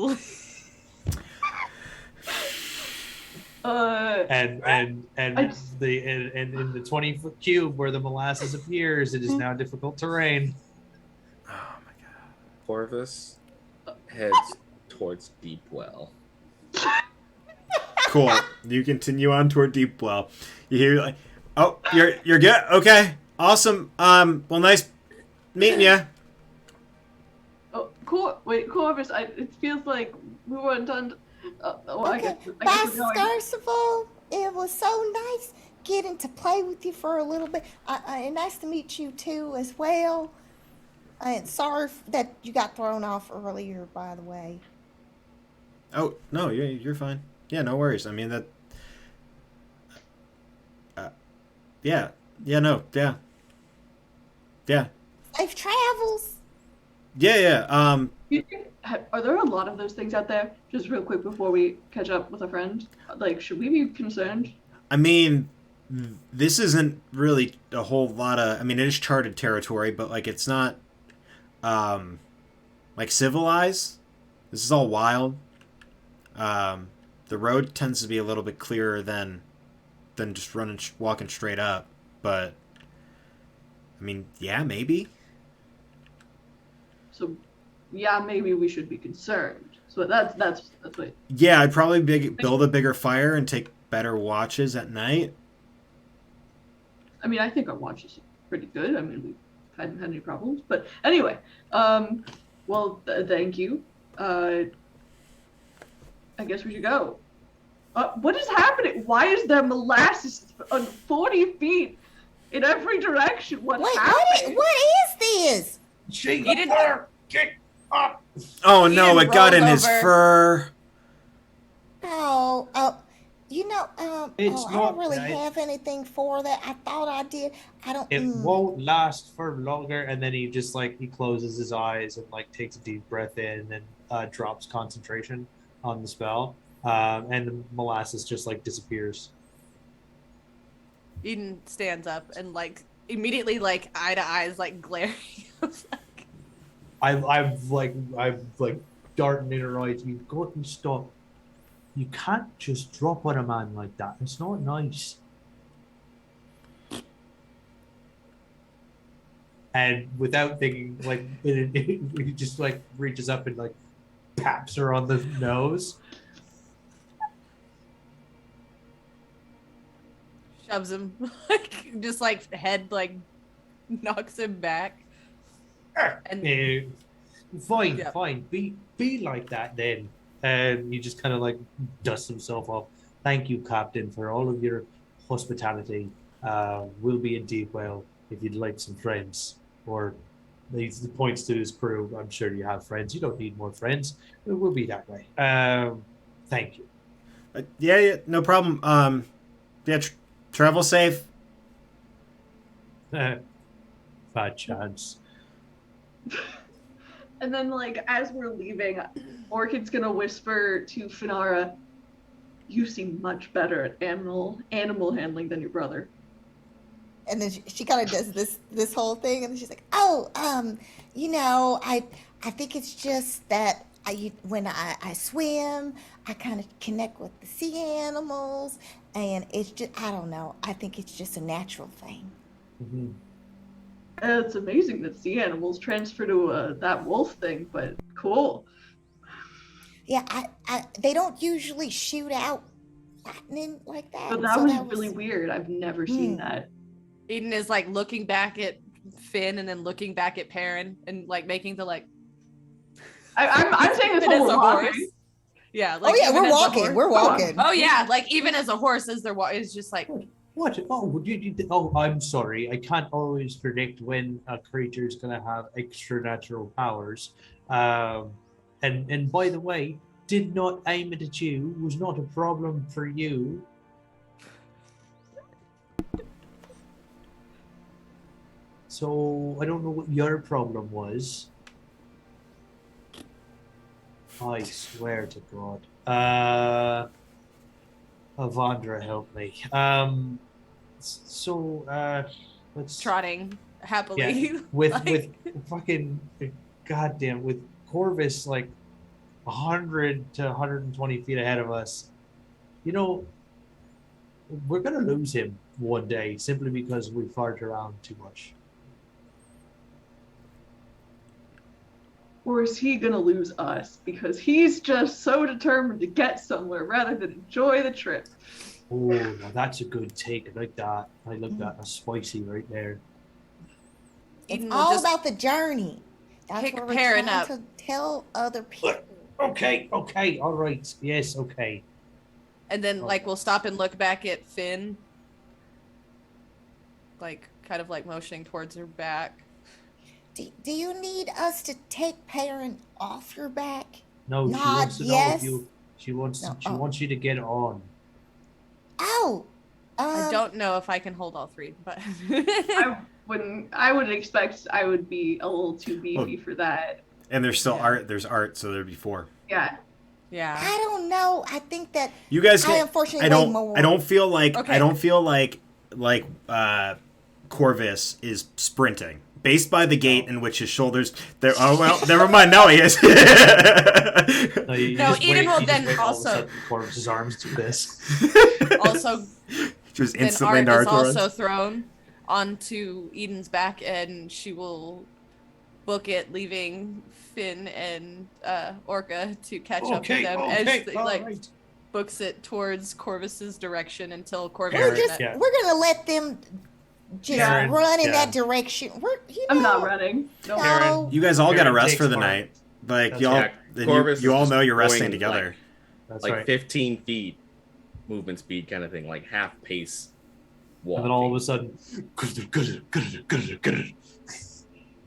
the 20-foot cube where the molasses appears, it is now difficult terrain. Oh my god. Corvus heads towards Deepwell. Cool. You continue on toward Deepwell. You hear like, oh, you're good. Okay, awesome. Well, nice meeting you. Oh, wait, Corvus. It feels like we weren't done. I guess Bye, we're going. Scarcival. It was so nice getting to play with you for a little bit. Nice to meet you too, as well. And sorry that you got thrown off earlier, by the way. Oh no, you're fine. Yeah, no worries. I mean that. Yeah. Safe travels. Yeah. You think, are there a lot of those things out there? Just real quick before we catch up with a friend. Like, should we be concerned? I mean, this isn't really a whole lot of. I mean, it is charted territory, but like it's not, like civilized. This is all wild. The road tends to be a little bit clearer than just walking straight up. But I mean, yeah, maybe. So, yeah, maybe we should be concerned. So that's what. Yeah, I'd probably build a bigger fire and take better watches at night. I mean, I think our watch is pretty good. I mean, we hadn't had any problems. But anyway, well, thank you. I guess we should go. What is happening? Why is there molasses on 40 feet in every direction? What's happening? What is this? She didn't get up. Oh no, it got in rolled his over. fur. Oh, It's I don't not really right. have anything for that. I thought I did. I don't. It won't last for longer. And then he just he closes his eyes and takes a deep breath in and drops concentration on the spell. And the molasses just disappears. Eden stands up and immediately eye to eyes glaring. I'm darting in her eyes. You've got to stop. You can't just drop on a man like that. It's not nice. And without thinking, he just reaches up and paps her on the nose. Shoves him, just head knocks him back. And Fine, Yeah. fine. Be like that then. And he just kind of dusts himself off. Thank you, Captain, for all of your hospitality. We'll be in Deepwell if you'd like some friends. Or he points to his crew. I'm sure you have friends. You don't need more friends. We'll be that way. Thank you. Yeah, no problem. Yeah, travel safe. Bad chance. And then, as we're leaving, Orchid's gonna whisper to Finara, "You seem much better at animal handling than your brother." And then she kind of does this whole thing, and then she's like, "Oh, I think it's just that when I swim, I kind of connect with the sea animals, and it's just I don't know. I think it's just a natural thing." Mm-hmm. It's amazing that sea animals transfer to that wolf thing, but cool. Yeah, they don't usually shoot out lightning like that. But that so was that really weird. I've never seen that. Eden is looking back at Finn and then looking back at Perrin and making the I'm saying this even whole as a walking. horse. Yeah. Oh yeah, even we're as a walking. horse- We're walking. Oh yeah, even as a horse, as they're is just What? Oh, oh, I'm sorry. I can't always predict when a creature is going to have extra natural powers. And by the way, did not aim it at you. Was not a problem for you. So I don't know what your problem was. I swear to God. Avandra, help me. Let's Trotting happily. yeah, with like, with fucking goddamn with Corvus like 100 to 120 feet ahead of us. You know, we're gonna lose him one day simply because we fart around too much. Or is he gonna lose us because he's just so determined to get somewhere rather than enjoy the trip? Oh, now that's a good take. I like that. I like that. That's spicy right there. It's Eden will all just about the journey. That's pick what we're Perrin trying up. to tell other people. Okay, all right. Yes, okay. And then, like, we'll stop and look back at Finn. Like, kind of like motioning towards her back. Do you need us to take Perrin off your back? No, she Nod wants to yes. know if you. She wants. No, She oh. wants you to get on. Oh, I don't know if I can hold all three, but I would expect I would be a little too beefy Well, for that. And there's still Yeah. art. There's art, so there'd be 4. Yeah. yeah. I don't know. I think that You guys. I unfortunately I don't. weigh more. I don't feel like. Okay. I don't feel like Corvus is sprinting. Based by the gait in which his shoulders. There. Oh well. Never mind. Now he is. No, No, just Eden will you just then wait, all of a also- sudden Corvus's arms do this. Also, Just then instantly Art is Naruto also runs. thrown onto Eden's back, and she will book it, leaving Finn and Orca to catch up with them as they, all like, right. books it towards Corvus's direction until Corvus. We're Perrin, just yeah. we're gonna let them just Perrin, run in yeah. that direction. We're I'm not running. No. No. You guys all got to Perrin rest takes for the Art. night. Like That's y'all. right. Then Corvus you is all just know you're resting going, together. That's like right. 15 feet movement speed kind of thing, like half pace walk. And then all of a sudden,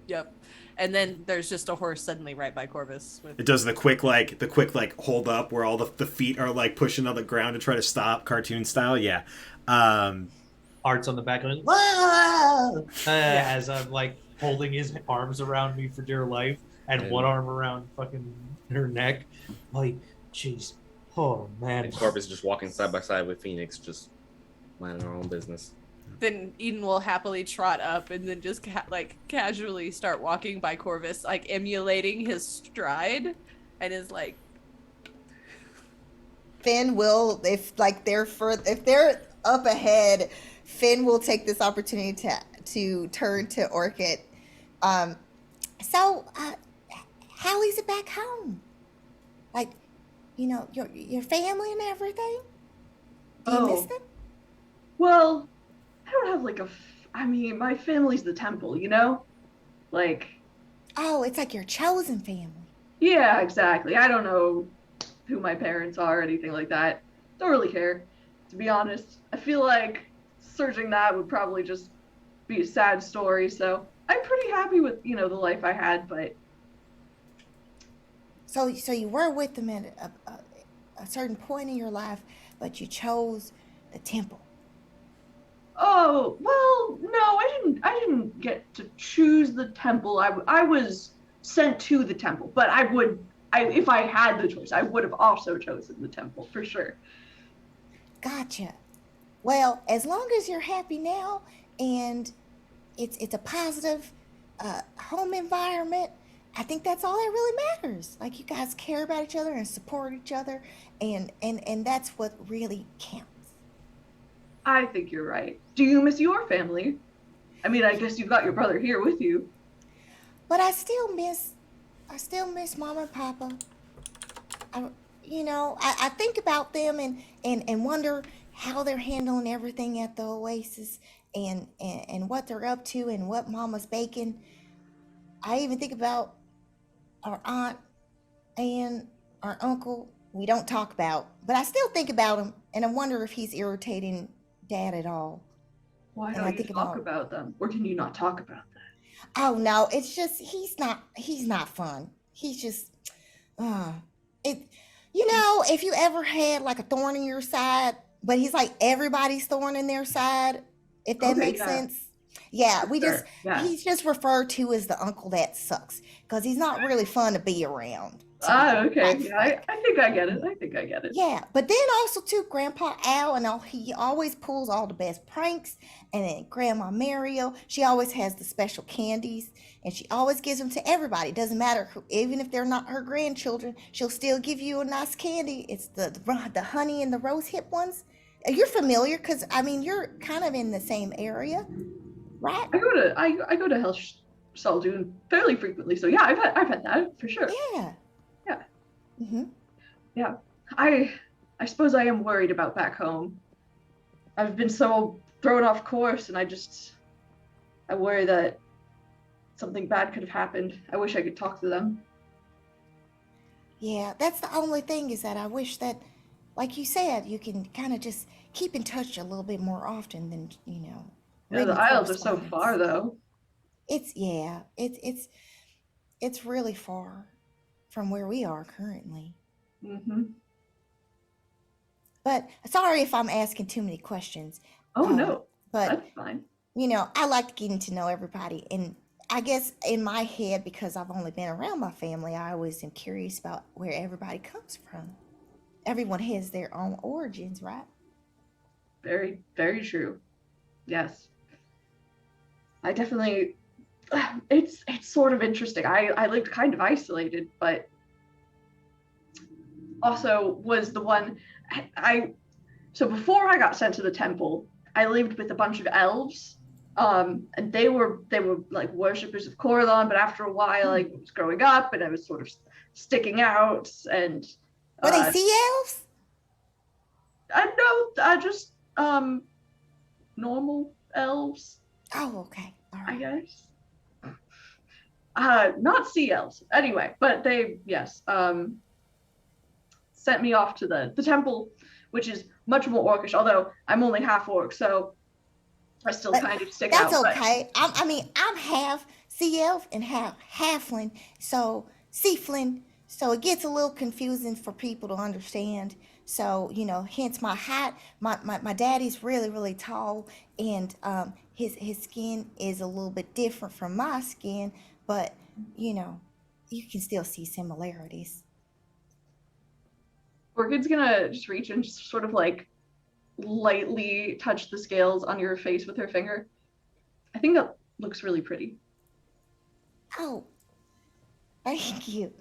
Yep. And then there's just a horse suddenly right by Corvus. With It does the quick hold up where all the feet are like pushing on the ground to try to stop, cartoon style. Yeah. Art's on the back going, "Whoa!" As I'm like holding his arms around me for dear life, and And- one arm around fucking her neck. Like, jeez, oh man. And Corvus is just walking side by side with Phoenix, just minding her own business. then Eden will happily trot up and then just casually start walking by Corvus, like emulating his stride, and is like, Finn will if they're up ahead, Finn will take this opportunity to turn to Orchid. So how is it back home? Like, your family and everything? Do you miss Oh. them? Well, I don't have like I mean, my family's the temple, you know? Like, Oh, it's like your chosen family. yeah, exactly. I don't know who my parents are or anything like that. Don't really care, to be honest. I feel like searching that would probably just be a sad story, so I'm pretty happy with, the life I had, but So you were with them at a certain point in your life, but you chose the temple. oh, well, no, I didn't get to choose the temple. I was sent to the temple, but if I had the choice, I would have also chosen the temple for sure. Gotcha. Well, as long as you're happy now and it's a positive home environment, I think that's all that really matters. Like, you guys care about each other and support each other, and that's what really counts. I think you're right. Do you miss your family? I mean, I guess you've got your brother here with you. But I still miss Mama and Papa. I think about them and wonder how they're handling everything at the Oasis and what they're up to and what Mama's baking. I even think about our aunt and our uncle. We don't talk about, but I still think about him, and I wonder if he's irritating Dad at all. Why And I don't you think talk about- about them? Or can you not talk about that? Oh no, it's just he's not fun. He's just if you ever had like a thorn in your side, but he's like everybody's thorn in their side, if that Okay, makes yeah. sense. Yeah, Sure. Yeah. he's just referred to as the uncle that sucks because he's not really fun to be around. To be Okay. quite Yeah, frank. I think I get it. I think I get it. Yeah, but then also too, Grandpa Al and all he always pulls all the best pranks, and then Grandma Mario, she always has the special candies, and she always gives them to everybody. Doesn't matter who, even if they're not her grandchildren, she'll still give you a nice candy. It's the honey and the rose hip ones. You're familiar because I mean you're kind of in the same area, right? I go to Hell Saldoon fairly frequently, so yeah, I've had that for sure. Yeah. Yeah. Mm-hmm. Yeah. I suppose I am worried about back home. I've been so thrown off course, and I worry that something bad could have happened. I wish I could talk to them. Yeah, that's the only thing is that I wish that, like you said, you can kind of just keep in touch a little bit more often than, Yeah, written the Isles are so correspondence. far, though. It's really far from where we are currently. Mm-hmm. But sorry if I'm asking too many questions. Oh, no. But That's fine. I like getting to know everybody, and I guess in my head, because I've only been around my family, I always am curious about where everybody comes from. Everyone has their own origins, right? Very, very true. Yes. I definitely. It's sort of interesting. I lived kind of isolated, but also was the one so before I got sent to the temple, I lived with a bunch of elves. And they were like worshippers of Corlon, but after a while I was growing up and I was sort of sticking out, and Were they sea elves? just normal elves, Oh, okay. All I right. guess. Not sea elves. Anyway, but they, yes, sent me off to the temple, which is much more orcish, although I'm only half orc, so I still But kind of stick that's out. okay. I'm half sea elf and half halfling, so seaflin. So it gets a little confusing for people to understand. So hence my height. My daddy's really really tall, and his skin is a little bit different from my skin, but you can still see similarities. Orchid's gonna just reach and just sort of like lightly touch the scales on your face with her finger. I think that looks really pretty. Oh, thank you.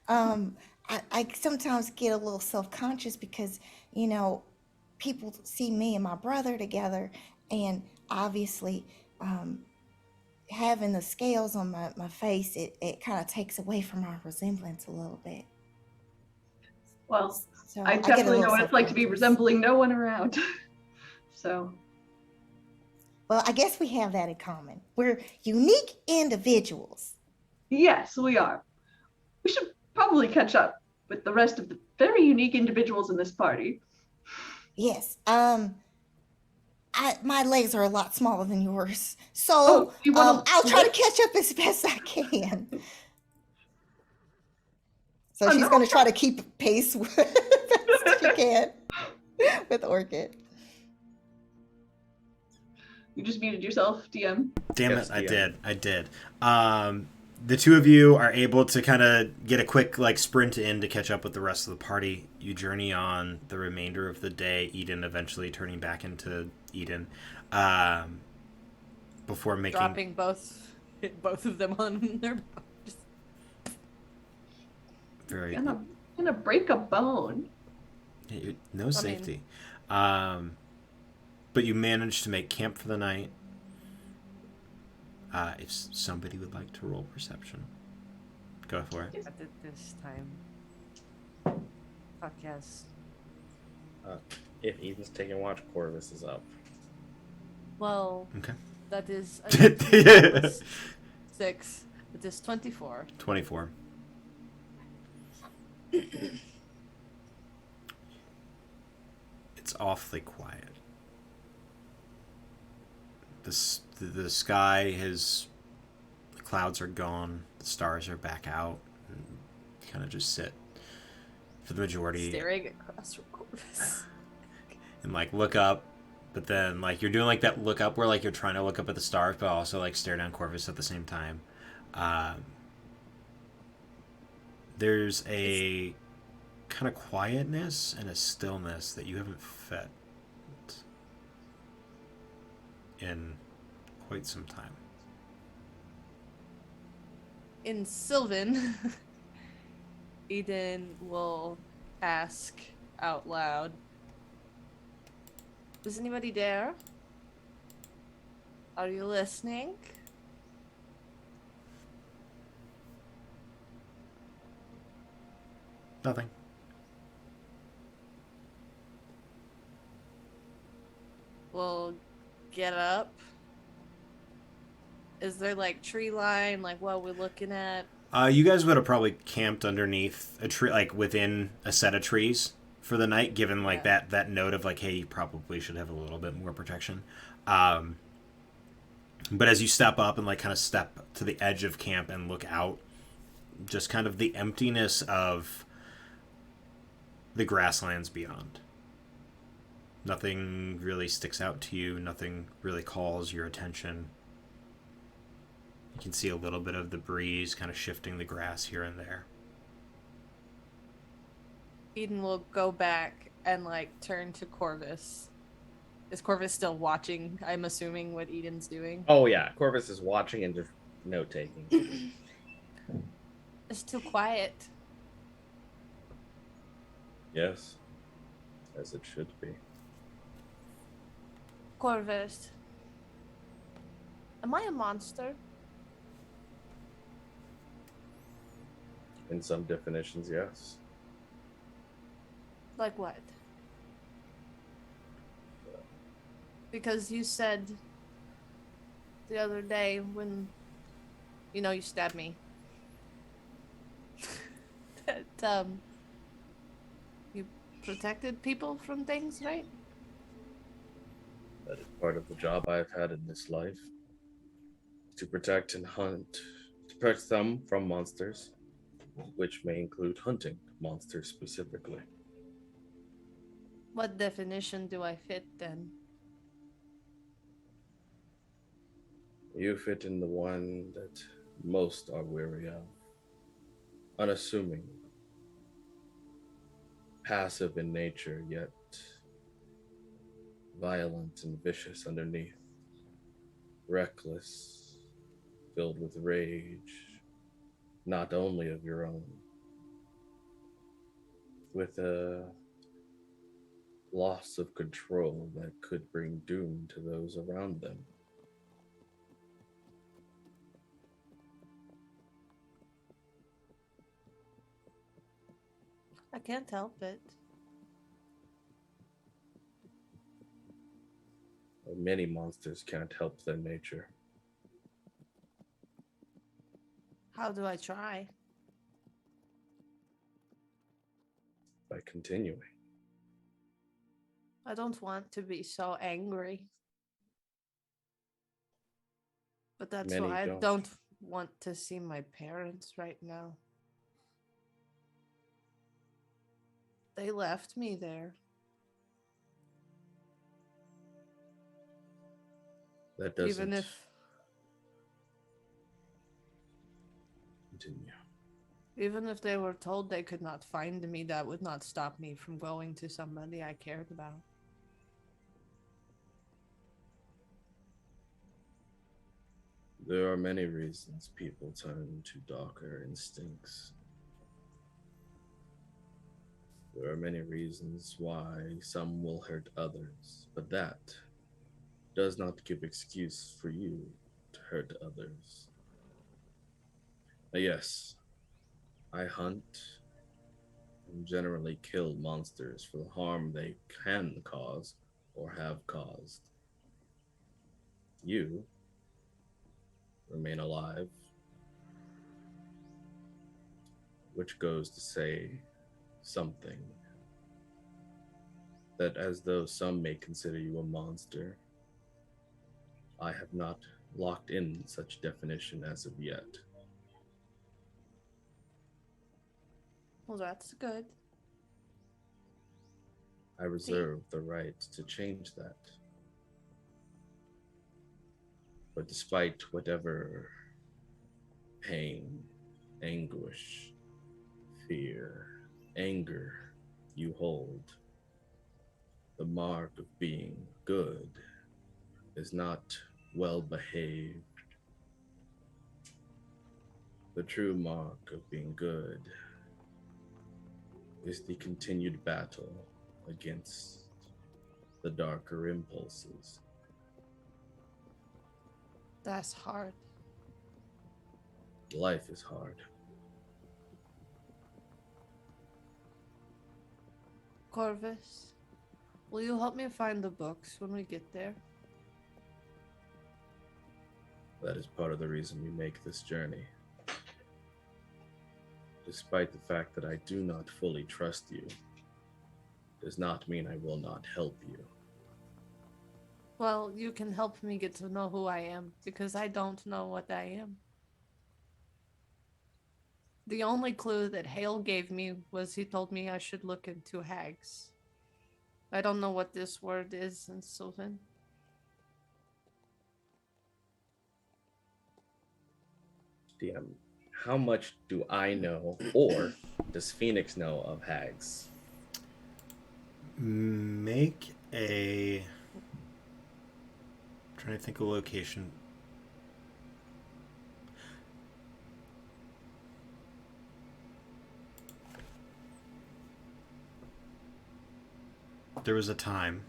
I sometimes get a little self-conscious because, people see me and my brother together, and obviously, having the scales on my face, it kind of takes away from our resemblance a little bit. Well, So I get a definitely little know what it's like to be self-conscious. resembling no one around. So, Well, I guess we have that in common. We're unique individuals. yes, we are. We should probably catch up with the rest of the very unique individuals in this party. Yes. My legs are a lot smaller than yours, so Oh, you want to I'll try to catch up as best I can. So she's going to try to keep pace with best she can with Orchid. You just muted yourself, DM. Damn Yes, it, I yeah. did. The two of you are able to kind of get a quick sprint in to catch up with the rest of the party. You journey on the remainder of the day, Eden eventually turning back into Eden, before making Dropping both of them on their just very Gonna break a bone. no safety. But you managed to make camp for the night. If somebody would like to roll perception, go for it. at this time. Fuck yes. If Eden's taking watch, Corvus is up. Well, Okay. that is a 6. That is 24. 24. It's awfully quiet. The sky has, the clouds are gone, the stars are back out, and you kind of just sit for the majority Staring across from Corvus. and look up, but then like you're doing like that look up where like you're trying to look up at the stars, but also like stare down Corvus at the same time. There's a kind of quietness and a stillness that you haven't felt in quite some time. In Sylvan, Eden will ask out loud, is anybody there? Are you listening? Nothing. We'll get up. Is there like tree line, like what we're looking at? You guys would have probably camped underneath a tree, like within a set of trees for the night, given like that note of like, hey, you probably should have a little bit more protection. But as you step up and like kind of step to the edge of camp and look out, just kind of the emptiness of the grasslands beyond. Nothing really sticks out to you. Nothing really calls your attention. You can see a little bit of the breeze kind of shifting the grass here and there. Eden will go back and like turn to Corvus. Is Corvus still watching? I'm assuming what Eden's doing. Oh yeah, Corvus is watching and just note taking. It's too quiet. Yes, as it should be. Corvus, am I a monster? In some definitions, yes. Like what? Because you said the other day when, you stabbed me, that, you protected people from things, right? That is part of the job I've had in this life. To protect and hunt, to protect them from monsters, which may include hunting monsters specifically. What definition do I fit then? You fit in the one that most are weary of. Unassuming. Passive in nature, yet violent and vicious underneath. Reckless, filled with rage, not only of your own. With a loss of control that could bring doom to those around them. I can't help it. Many monsters can't help their nature. How do I try? By continuing. I don't want to be so angry. But that's Many why I don't. don't want to see my parents right now. They left me there. That doesn't Even if continue. Even if they were told they could not find me, that would not stop me from going to somebody I cared about. There are many reasons people turn to darker instincts. There are many reasons why some will hurt others, but that does not give excuse for you to hurt others. Yes, I hunt and generally kill monsters for the harm they can cause or have caused. You remain alive, which goes to say something that, as though some may consider you a monster, I have not locked in such definition as of yet. Well, that's good. I reserve the right to change that But despite whatever pain, anguish, fear, anger you hold, the mark of being good is not well behaved. The true mark of being good is the continued battle against the darker impulses. That's hard. Life is hard. Corvus, will you help me find the books when we get there? That is part of the reason we make this journey. Despite the fact that I do not fully trust you, does not mean I will not help you. Well, you can help me get to know who I am, because I don't know what I am. The only clue that Hale gave me was he told me I should look into hags. I don't know what this word is in Sylvan. DM, how much do I know, or does Phoenix know of hags? Make a... I'm trying to think of a location. There was a time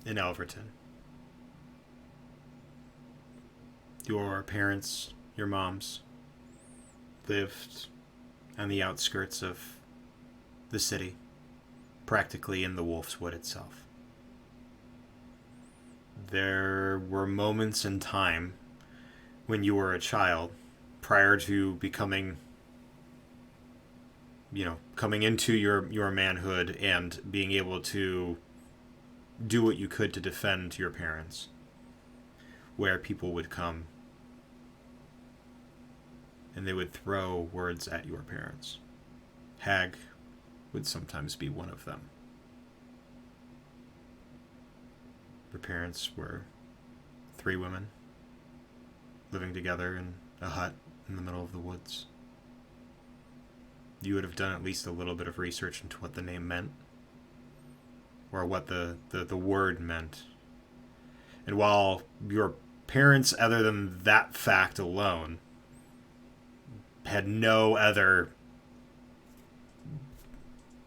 in Elverton. Your parents, your moms, lived on the outskirts of the city, practically in the Wolf's Wood itself. There were moments in time when you were a child, prior to becoming, coming into your manhood and being able to do what you could to defend your parents, where people would come and they would throw words at your parents. Hag would sometimes be one of them. Your parents were 3 women living together in a hut in the middle of the woods. You would have done at least a little bit of research into what the name meant, or what the word meant. And while your parents, other than that fact alone, had no other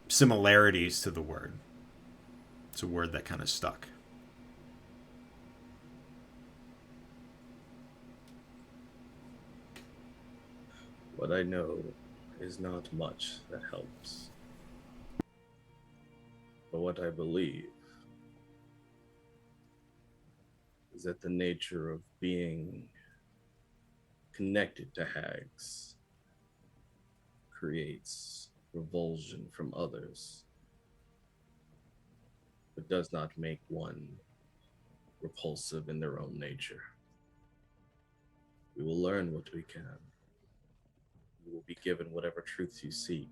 similarities to the word, it's a word that kind of stuck. What I know is not much that helps. But what I believe is that the nature of being connected to hags creates revulsion from others, but does not make one repulsive in their own nature. We will learn what we can. You will be given whatever truths you seek.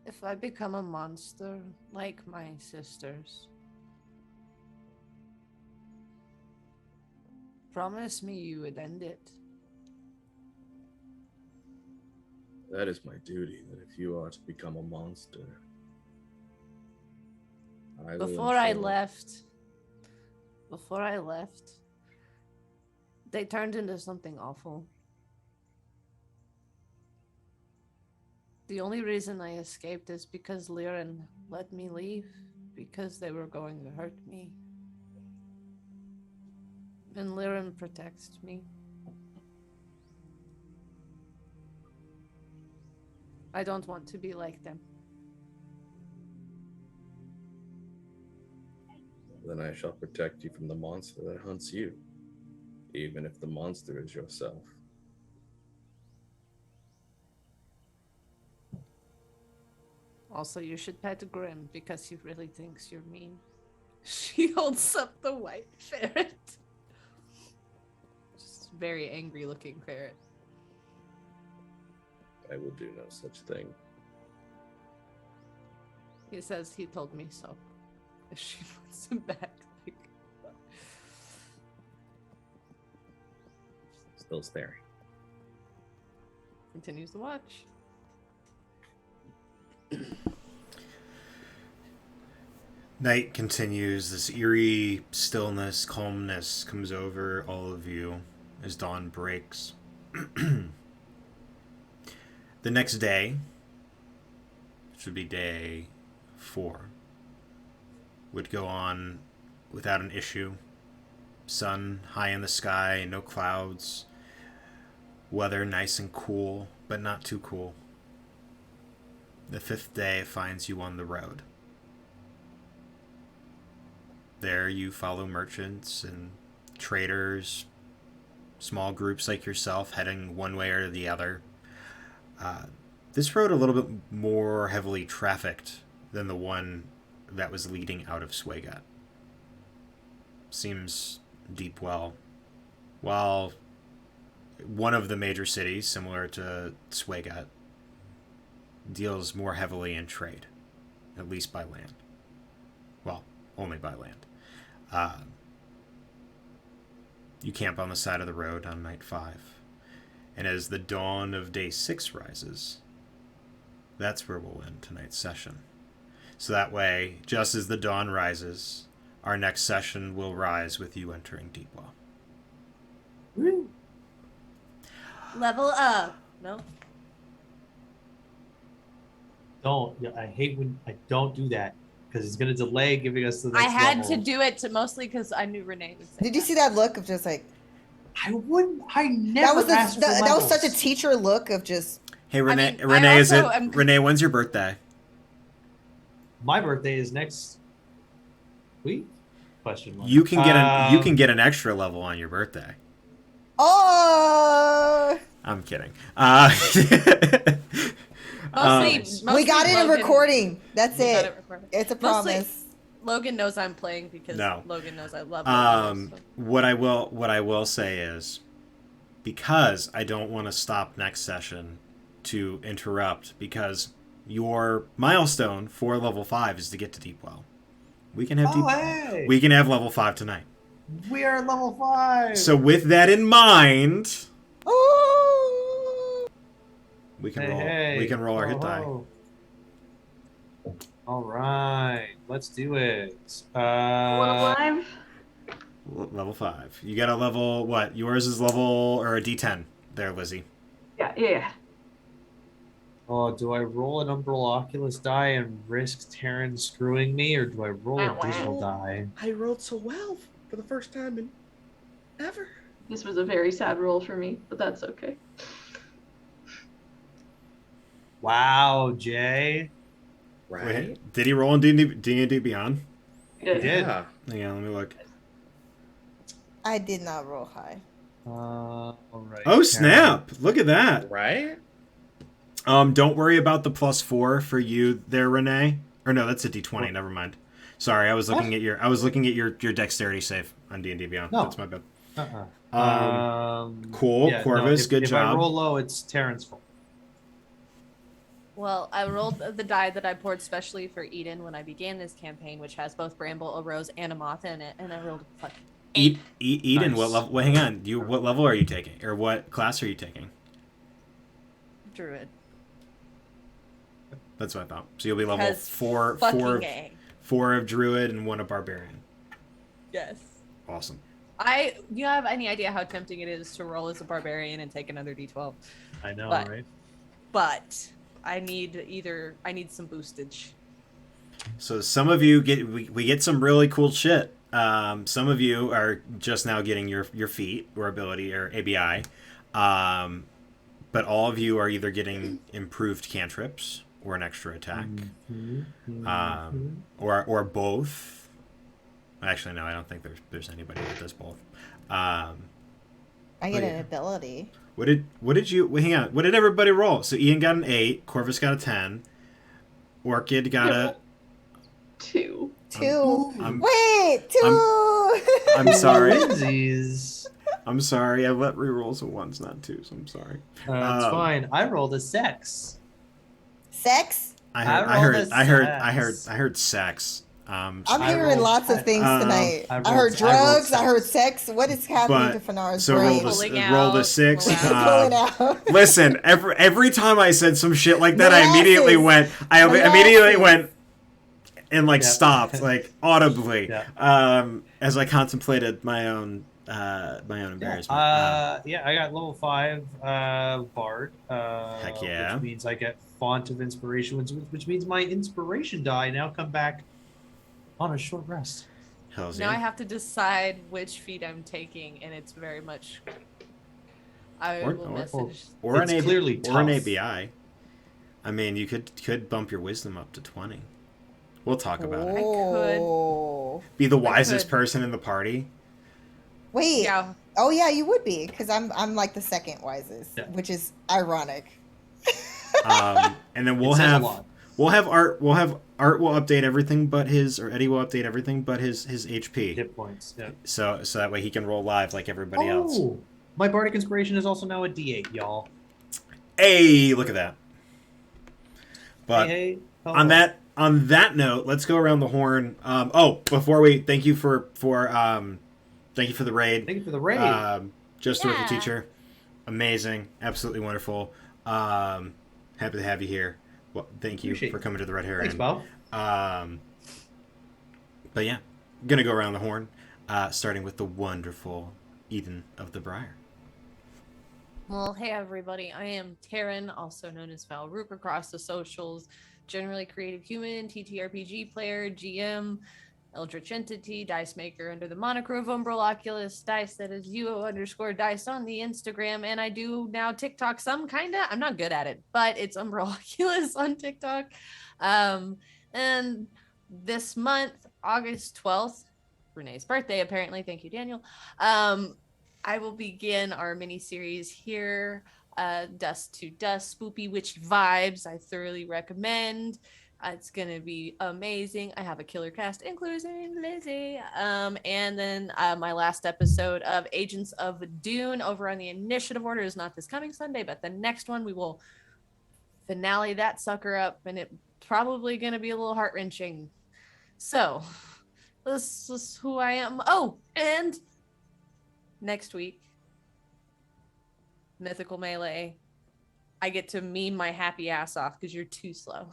If I become a monster like my sisters, promise me you would end it. That is my duty, that if you are to become a monster, I will Before I ensure- left, they turned into something awful. The only reason I escaped is because Liren let me leave, because they were going to hurt me. And Liren protects me. I don't want to be like them. Then I shall protect you from the monster that hunts you, even if the monster is yourself. Also, you should pet Grim because he really thinks you're mean. She holds up the white ferret. Just a very angry looking ferret. I will do no such thing. He says he told me so. If she wants him back, like... Still staring. Continues to watch. Night continues. This eerie stillness, calmness comes over all of you as dawn breaks. The next day, which would be day 4, would go on without an issue. Sun high in the sky, no clouds. Weather nice and cool, but not too cool. The 5th day finds you on the road. There you follow merchants and traders, small groups like yourself heading one way or the other. This road a little bit more heavily trafficked than the one that was leading out of Swagat. Seems Deepwell, while one of the major cities, similar to Swagat, deals more heavily in trade, at least by land. Well, only by land. You camp on the side of the road on night 5. And as the dawn of day 6 rises, that's where we'll end tonight's session. So that way, just as the dawn rises, our next session will rise with you entering Deepwell. Woo. Level up. No. Don't. Yeah, I hate when I don't do that because it's gonna delay giving us the I next had level. to do it to mostly because I knew Renee would say Did you see that look of just like I wouldn't. I never. that was asked for that was such a levels. teacher look of just Hey, Renee, mean, I Renee, is it? also am- Renee, when's your birthday? My birthday is next week? Question mark. You can get an extra level on your birthday. oh. I'm kidding. Mostly We got it in Logan- recording. That's we got it. recorded. It's a Mostly- promise. Logan knows I'm playing because No. Logan knows I love Logan. So. What I will say is, because I don't want to stop next session to interrupt, because your milestone for level 5 is to get to Deepwell. We can have Hey! we can have level 5 tonight. We are level 5. So with that in mind, Oh. we can Hey, roll. hey. We can roll our hit Oh, die. oh. All right, let's do it. Alive? Level 5. You got a level what? Yours is level or a D10 there, Lizzie. Yeah. Oh, do I roll an Umbral Oculus die and risk Terran screwing me, or do I roll a dismal die? I rolled so well for the first time in ever. This was a very sad roll for me, but that's okay. Wow, Jay. Right? Wait, did he roll in D&D Beyond? Yeah. Yeah. Hang on, let me look. I did not roll high. All right. Oh snap! Look at that. Right? Don't worry about the +4 for you there, Renee. Or no, that's a D20. Never mind. Sorry, I was looking at your dexterity save on D&D Beyond. No. That's my bad. Uh-uh. Cool, Corvus, good if job. I roll low, it's Terran's fault. Well, I rolled the die that I poured specially for Eden when I began this campaign, which has both Bramble, a Rose, and a Moth in it, and I rolled a fucking Eden, Nice. what level? Wait, hang on. What level are you taking, or what class are you taking? Druid. That's what I thought. So you'll be level Has 4 fucking of, 4 of Druid and 1 of Barbarian. Yes. Awesome. You have any idea how tempting it is to roll as a barbarian and take another D12? I know, But- right? But I need some boostage. So some of you we get some really cool shit. Some of you are just now getting your feat or ability or ABI. But all of you are either getting improved cantrips or an extra attack. Or both. Actually, no, I don't think there's anybody that does both. I get yeah. an ability. What did you hang on? What did everybody roll? So Ian got an 8, Corvus got a 10, Orchid got a 2. 2. I'm- Wait, 2. I'm sorry. Lindsay's. I'm sorry. I let rerolls of 1s, not 2s. I'm sorry. It's fine. I rolled a sex. Sex? I I heard sex. I'm I hearing rolled lots of ten. things tonight. I I rolled- heard I rolled drugs. I heard sex. sex. What is happening to But Fanar's so brain? Pulling rolled a out 6. molasses. Pulling out. Listen, every time I said some shit like that, Molasses. I immediately went and like Yeah. stopped like audibly Yeah. as I contemplated my own embarrassment. Yeah, I got level 5 bard. Heck yeah. Which means I get font of inspiration, which means my inspiration die now come back on a short rest. Hells Now I yeah. have to decide which feat I'm taking, and it's very much. I will message. Or an It's clearly or an tough. ABI. I mean, you could bump your wisdom up to 20. We'll talk about it. Oh. Be the wisest could. person in the party. Wait. Yeah. Oh yeah, you would be, because I'm like the second wisest, Yeah. which is ironic. And then It we'll says a have lot. Art will update everything but his, or Eddie will update everything but his HP. Hit points. Yeah. So that way he can roll live like everybody else. Oh, my bardic inspiration is also now a D8, y'all. Hey, look at that. But Hey, on that note, let's go around the horn. Before we thank you for the raid. Thank you for the raid. Just the rookie Yeah. teacher, amazing, absolutely wonderful. Happy to have you here. Well, thank you Appreciate for coming to the Red Hare Thanks, Inn. Bo. But yeah, gonna go around the horn, starting with the wonderful Eden of the Briar. Well, hey everybody, I am Taryn, also known as Valrook across the socials, generally creative human, TTRPG player, GM, Eldritch Entity, Dice Maker under the moniker of Umbraloculus Dice, that is UO_dice on the Instagram, and I do now TikTok some kinda. I'm not good at it, but it's Umbraloculus on TikTok. And this month, August 12th, Renee's birthday apparently, thank you Daniel, I will begin our mini series here, Dust to Dust, Spoopy Witchy Vibes. I thoroughly recommend. It's gonna be amazing. I have a killer cast, including Lizzie. And then my last episode of Agents of Dune over on the Initiative Order is not this coming Sunday, but the next one we will finale that sucker up, and it's probably gonna be a little heart wrenching. So this is who I am. Oh, and next week, Mythical Melee, I get to meme my happy ass off because you're too slow.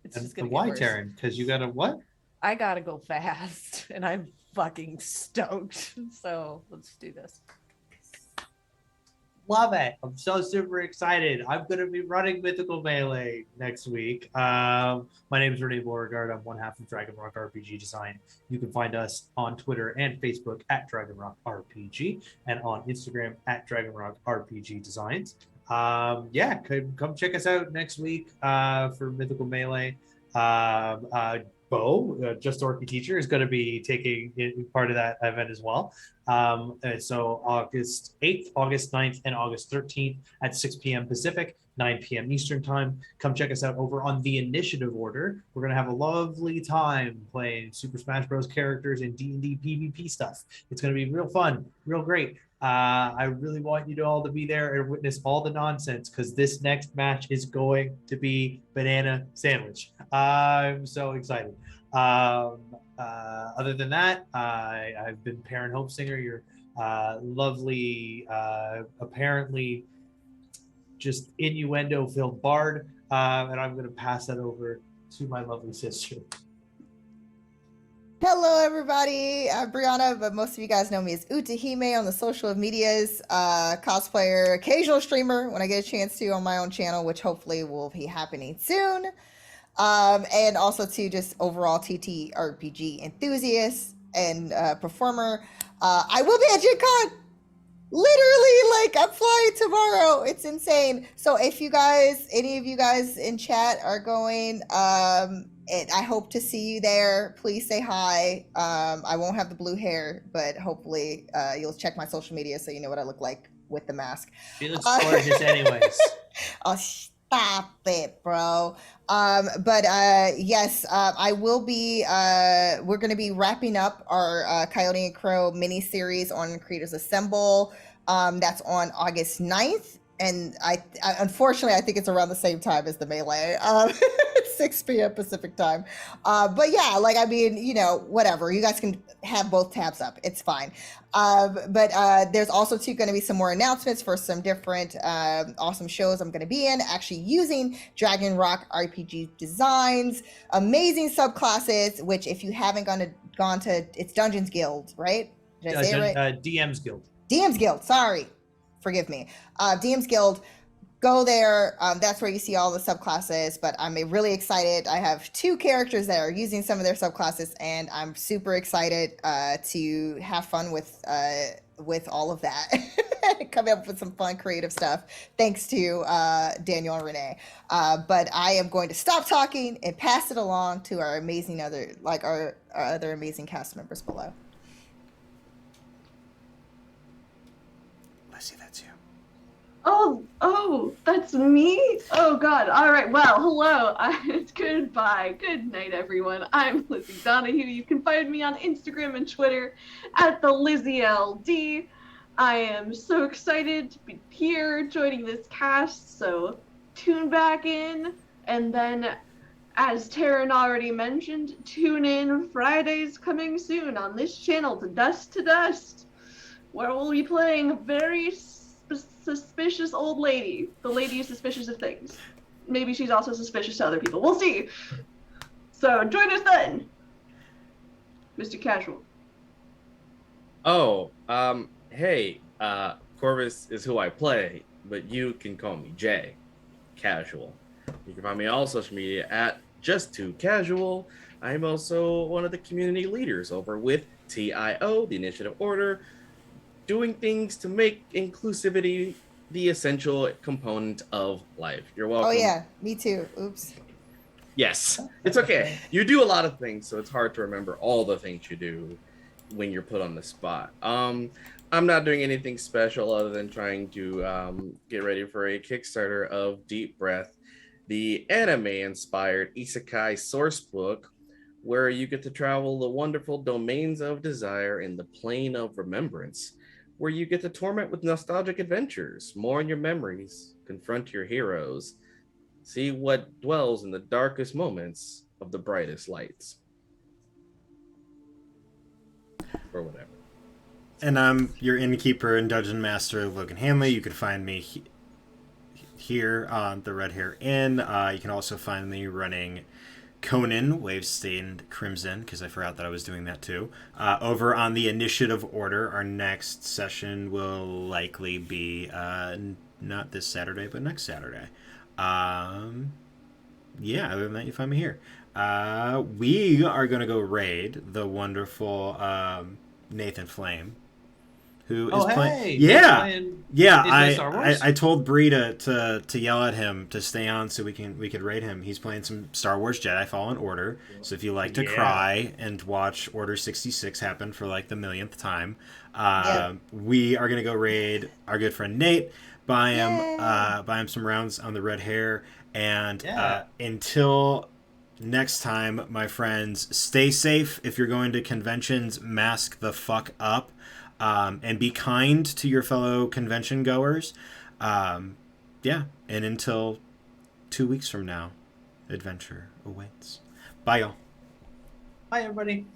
It's just gonna Why, get worse. Taryn? Because you got a what? I gotta go fast, and I'm fucking stoked. So let's do this. Love it. I'm so super excited. I'm going to be running Mythical Melee next week. My name is Renee Beauregard. I'm one half of Dragon Rock RPG Design. You can find us on Twitter and Facebook at Dragon Rock RPG and on Instagram at Dragon Rock RPG Designs. Come check us out next week for Mythical Melee. Bo, Just Orky Teacher, is going to be taking part of that event as well. So August 8th, August 9th, and August 13th at 6 p.m. Pacific, 9 p.m. Eastern Time. Come check us out over on the Initiative Order. We're going to have a lovely time playing Super Smash Bros. Characters and D&D PvP stuff. It's going to be real fun, real great. I really want you to all to be there and witness all the nonsense, because this next match is going to be banana sandwich. I'm so excited. Other than that, I've been Perrin Hopesinger, your lovely, apparently just innuendo-filled bard, and I'm going to pass that over to my lovely sister. Hello, everybody. I'm Brianna, but most of you guys know me as Utahime on the social medias. Cosplayer, occasional streamer when I get a chance to on my own channel, which hopefully will be happening soon. And also to just overall TTRPG enthusiast and performer. I will be at Gen Con. Literally, like, I'm flying tomorrow. It's insane. So if you guys, any of you guys in chat are going, and I hope to see you there. Please say hi. I won't have the blue hair, but hopefully you'll check my social media so you know what I look like with the mask. She looks gorgeous anyways. Oh, stop it, bro. Yes, I will be, we're going to be wrapping up our Coyote and Crow mini series on Creators Assemble. That's on August 9th. and unfortunately I think it's around the same time as the melee, 6 p.m. Pacific time. But yeah, like I mean, you know, whatever. You guys can have both tabs up. It's fine. But there's also too going to be some more announcements for some different awesome shows I'm going to be in. Actually, using Dragon Rock RPG designs, amazing subclasses. Which, if you haven't gone to, it's Dungeons Guild, right? Did I say it right? DM's Guild. DM's Guild. Sorry, forgive me. DM's Guild. Go there. That's where you see all the subclasses. But I'm really excited. I have 2 characters that are using some of their subclasses, and I'm super excited to have fun with all of that. Come up with some fun, creative stuff. Thanks to Daniel and Renee. But I am going to stop talking and pass it along to our amazing our other amazing cast members below. Leslie, that's you. Oh, that's me? Oh, God. All right. Well, hello. Goodbye. Good night, everyone. I'm Lizzie Donahue. You can find me on Instagram and Twitter at the LizzieLD. I am so excited to be here joining this cast, so tune back in. And then, as Taryn already mentioned, tune in Fridays coming soon on this channel to Dust, where we'll be playing a very suspicious old lady. The lady is suspicious of things. Maybe she's also suspicious to other people. We'll see. So join us then, Mr. Casual. Oh, hey, Corvus is who I play, but you can call me Jay, Casual. You can find me on all social media at Just2Casual. I'm also one of the community leaders over with TIO, the Initiative Order, doing things to make inclusivity the essential component of life. You're welcome. Oh yeah, me too. Oops. Yes, it's okay. You do a lot of things, so it's hard to remember all the things you do when you're put on the spot. I'm not doing anything special other than trying to get ready for a Kickstarter of Deep Breath, the anime-inspired isekai source book, where you get to travel the wonderful domains of desire in the plane of remembrance, where you get to torment with nostalgic adventures, mourn your memories, confront your heroes, see what dwells in the darkest moments of the brightest lights. Or whatever. And I'm your innkeeper and dungeon master, Logan Hanley. You can find me here on the Red Hare Inn. You can also find me running Conan, Wave-Stained Crimson, because I forgot that I was doing that too. Over on the Initiative Order, our next session will likely be not this Saturday, but next Saturday. Yeah, other than that, you find me here. We are going to go raid the wonderful Nathan Flame, who is playing. Yeah. I told Bree to yell at him to stay on so we could raid him. He's playing some Star Wars Jedi Fallen Order. So if you like to cry and watch Order 66 happen for like the millionth time, we are gonna go raid our good friend Nate. Buy him some rounds on the Red Hare, and until next time, my friends, stay safe. If you're going to conventions, mask the fuck up. And be kind to your fellow convention goers. And until 2 weeks from now, adventure awaits. Bye, y'all. Bye, everybody.